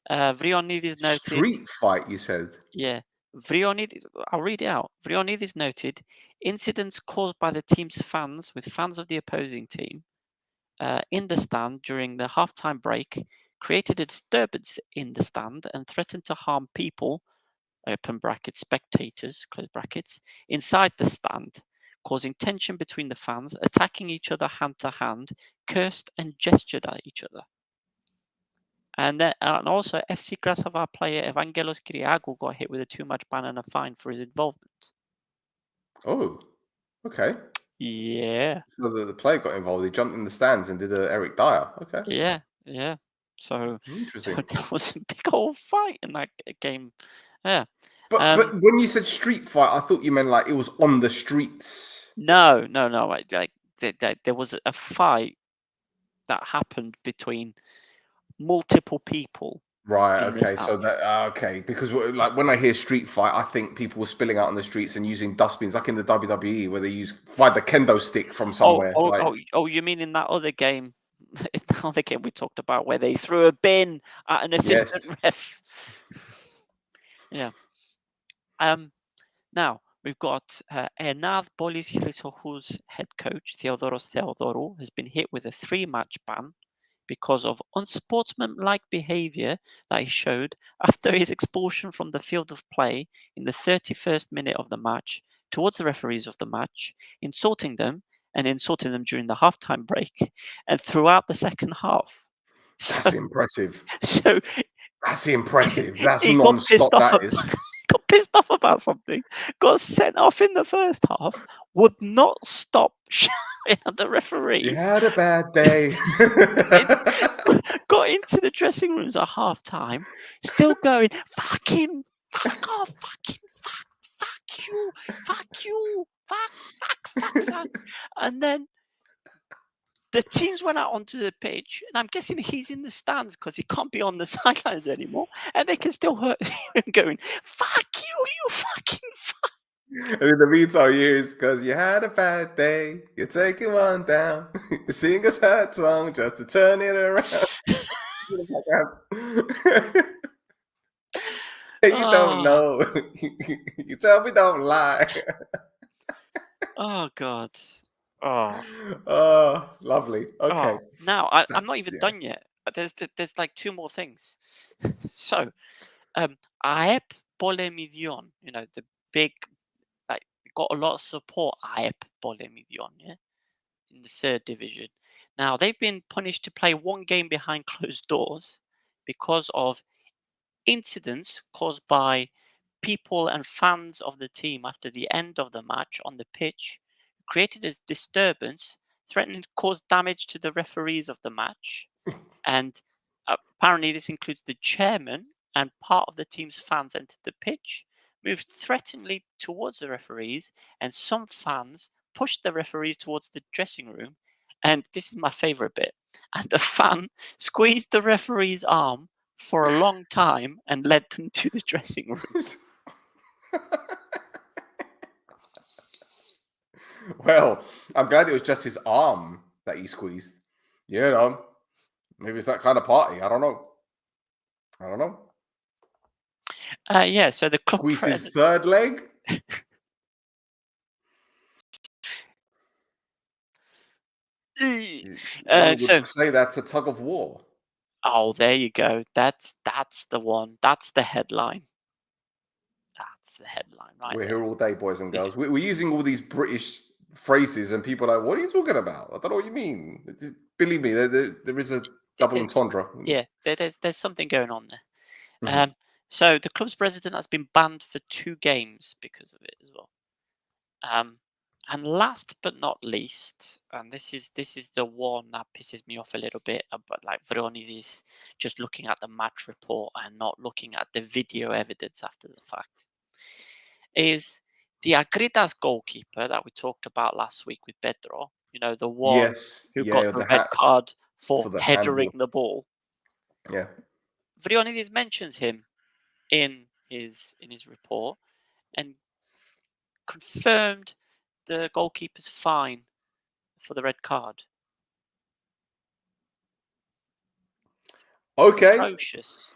Vrionidis noted. Street fight, you said? Yeah. Vrionidis, I'll read it out. Vrionidis noted incidents caused by the team's fans with fans of the opposing team in the stand during the halftime break created a disturbance in the stand and threatened to harm people, open brackets, spectators, close brackets, inside the stand, causing tension between the fans, attacking each other hand to hand, cursed and gestured at each other. And also, FC Krasava player Evangelos Kyriakou got hit with a too much ban and a fine for his involvement. Oh, okay. Yeah. So the player got involved. He jumped in the stands and did a Eric Dyer. Okay. Yeah. So Interesting. there was a big old fight in that game. Yeah. But when you said street fight, I thought you meant like it was on the streets. No. Like there was a fight that happened between multiple people. Right. Okay. So that okay, because like when I hear street fight, I think people were spilling out on the streets and using dustbins, like in the WWE, where they find the kendo stick from somewhere. Oh, you mean in that other game? In the other game we talked about, where they threw a bin at an assistant ref. Yeah. Now we've got Enad Bolis Chrysochou's head coach Theodoros Theodorou has been hit with a 3-match ban because of unsportsmanlike behavior that he showed after his expulsion from the field of play in the 31st minute of the match towards the referees of the match, insulting them during the halftime break and throughout the second half. That's impressive. So that's impressive. That's he non-stop. That is. Got pissed off about something, got sent off in the first half, would not stop shouting at the referee. You had a bad day. Got into the dressing rooms at half time, still going, fuck him, fuck off, fuck you, fuck. And then the teams went out onto the pitch, and I'm guessing he's in the stands because he can't be on the sidelines anymore, and they can still hear him going, fuck you, you fucking fuck. And in the meantime, years because you had a bad day, you're taking one down, you sing a sad song just to turn it around. You don't know. You tell me don't lie. Oh God. Oh, lovely. Okay. Now I'm not even done yet. There's like 2 more things. So, AEP Polemidion, the big, like, got a lot of support. AEP Polemidion, yeah, in the 3rd division. Now they've been punished to play 1 game behind closed doors because of incidents caused by people and fans of the team after the end of the match on the pitch, created a disturbance, threatening to cause damage to the referees of the match. And apparently this includes the chairman and part of the team's fans entered the pitch, moved threateningly towards the referees, and some fans pushed the referees towards the dressing room. And this is my favorite bit. And the fan squeezed the referee's arm for a long time and led them to the dressing room. Well, I'm glad it was just his arm that he squeezed. You know, maybe it's that kind of party. I don't know. Yeah, so the club Squeezed his president. third leg. One would So, say that's a tug of war. oh, there you go. That's the one. That's the headline. That's the headline, right? We're there. here all day, boys and girls. We're using all these British phrases, and people are like, "What are you talking about? I don't know what you mean." Believe me, there is a double entendre. Yeah, there's something going on there. Mhm. So the club's president has been banned for 2 games because of it as well. And last but not least, and this is the one that pisses me off a little bit, but like Vrionidis just looking at the match report and not looking at the video evidence after the fact, is the Agridas goalkeeper that we talked about last week with Pedro. You know, the one Yes, who yeah, got the the red hat card for for the headering handball. the ball. Yeah. Vrionidis mentions him in his report and confirmed the goalkeeper's fine for the red card. Okay. Atrocious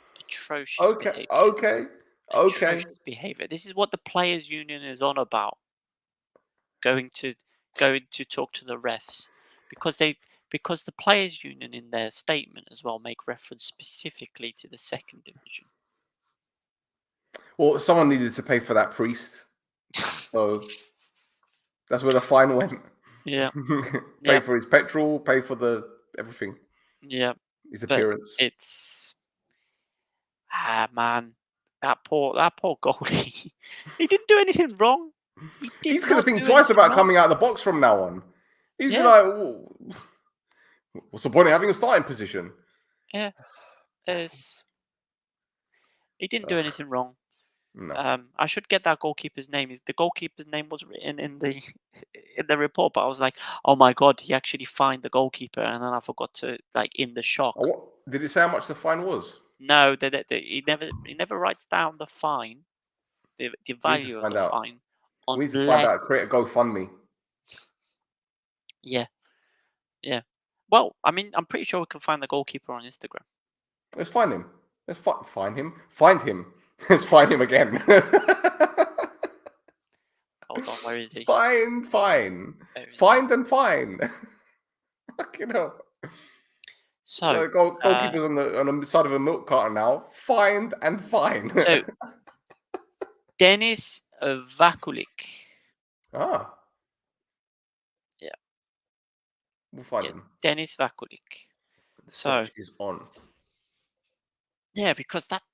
Okay. behavior. Okay. Okay. Atrocious behavior. This is what the players' union is on about. Going to talk to the refs because the players' union in their statement as well make reference specifically to the second division. Well, someone needed to pay for that priest, so that's where the fine went. Yeah. Pay Yeah. for his petrol, pay for the everything. Yeah. His But appearance. it's man, that poor goalie. He didn't do anything wrong. He's going to think twice about coming out of the box from now on. He's be like, what's the point of having a starting position? Yeah. He didn't do anything wrong. No. I should get that goalkeeper's name. The goalkeeper's name was written in the report, but I was like, oh my god, he actually fined the goalkeeper, and then I forgot to in the shock. What did it say? How much the fine was? No, he never writes down the fine, the value of the fine. We need to find out. Create a GoFundMe. Yeah. Well, I mean, I'm pretty sure we can find the goalkeeper on Instagram. Let's find him. Let's find him. Find him. Let's find him again. Hold on, where is he? Fine. Find and fine. Fucking hell. So goalkeepers on the side of a milk carton now. Find and fine. So Denis Vakulik. Ah. Yeah. We'll find him. Denis Vakulik. The search is on. Yeah, because that's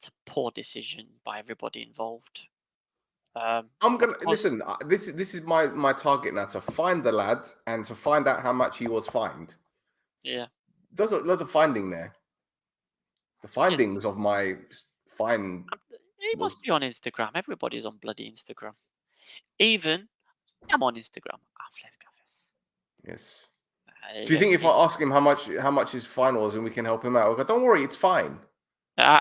a poor decision by everybody involved. I'm gonna listen. This is my target now, to find the lad and to find out how much he was fined. Yeah, there's a lot of finding there. The findings of my fine. He must be on Instagram. Everybody's on bloody Instagram. Even I'm on Instagram. Yes. Do you think if I ask him how much his fine was and we can help him out, we'll go, don't worry, it's fine. You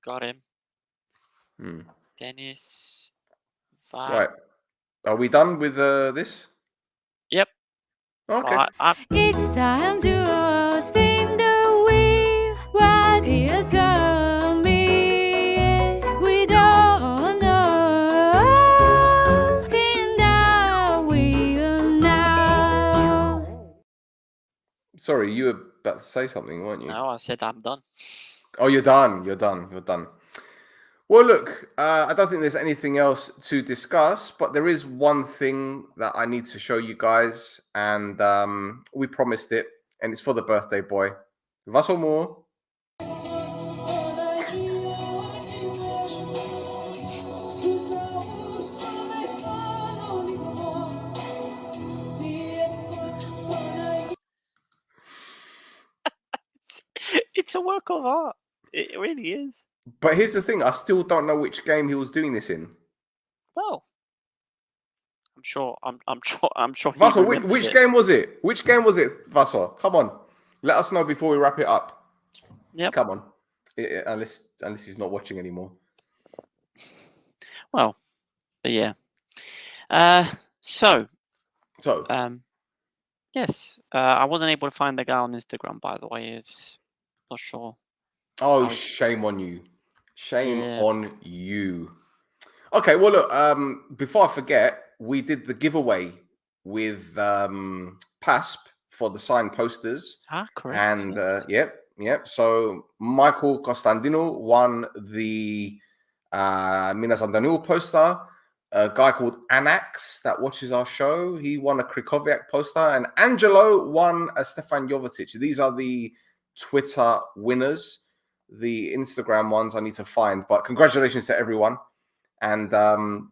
got him. Dennis. Right. Are we done with this? Yep. Okay. It's time to spin the wheel. What is coming? We don't know. Spin the wheel now. Sorry, you were about to say something, weren't you? No, I said I'm done. Oh, you're done. You're done. Well, look, I don't think there's anything else to discuss, but there is one thing that I need to show you guys, and we promised it, and it's for the birthday boy. Was more. It's a work of art. It really is. But here's the thing: I still don't know which game he was doing this in. Well, I'm sure. Vassal, which game was it? Which game was it, Vassal? Come on, let us know before we wrap it up. Yep. Come on, unless he's not watching anymore. Well, but yeah. So Yes. I wasn't able to find the guy on Instagram, by the way. It's not sure. Oh, shame on you. Shame Yeah. on you. Okay, well, look, before I forget, we did the giveaway with PASP for the signed posters. Correct. And yes. yep. So Michael Costandino won the Minas Andanul poster. A guy called Anax that watches our show, he won a Krikoviak poster, and Angelo won a Stefan Jovetic. These are the Twitter winners. The Instagram ones I need to find, but congratulations to everyone. And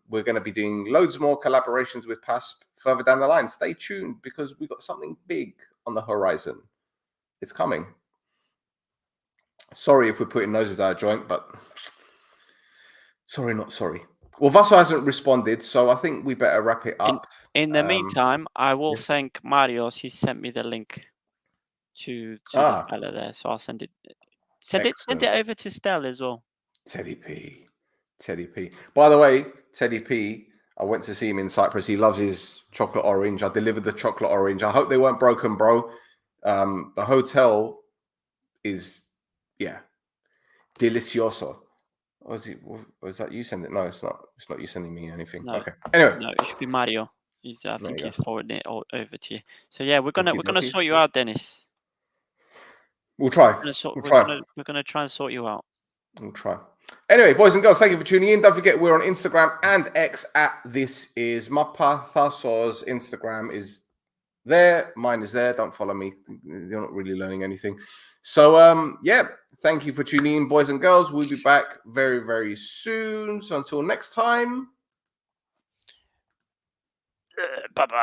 we're going to be doing loads more collaborations with PASP further down the line. Stay tuned because we've got something big on the horizon. It's coming. Sorry if we're putting noses out of joint, but sorry, not sorry. Well, Vaso hasn't responded, so I think we better wrap it up. In the meantime, I will yes. thank Marios. He sent me the link to the fella there, so I'll send it. Send it over to Stel as well. Teddy P. By the way, Teddy P, I went to see him in Cyprus. He loves his chocolate orange. I delivered the chocolate orange. I hope they weren't broken, bro. The hotel is, delicioso. Was that you sending it? No, it's not. It's not you sending me anything. No, okay. Anyway. No, it should be Mario. I think he's forwarding it over to you. So yeah, we're gonna sort you out, Dennis. We'll try. We're gonna try and sort you out. We'll try. Anyway, boys and girls, thank you for tuning in. Don't forget, we're on Instagram and X at This Is Mappa. Thassos' Instagram is there. Mine is there. Don't follow me. You're not really learning anything. So, thank you for tuning in, boys and girls. We'll be back very, very soon. So until next time. Bye-bye.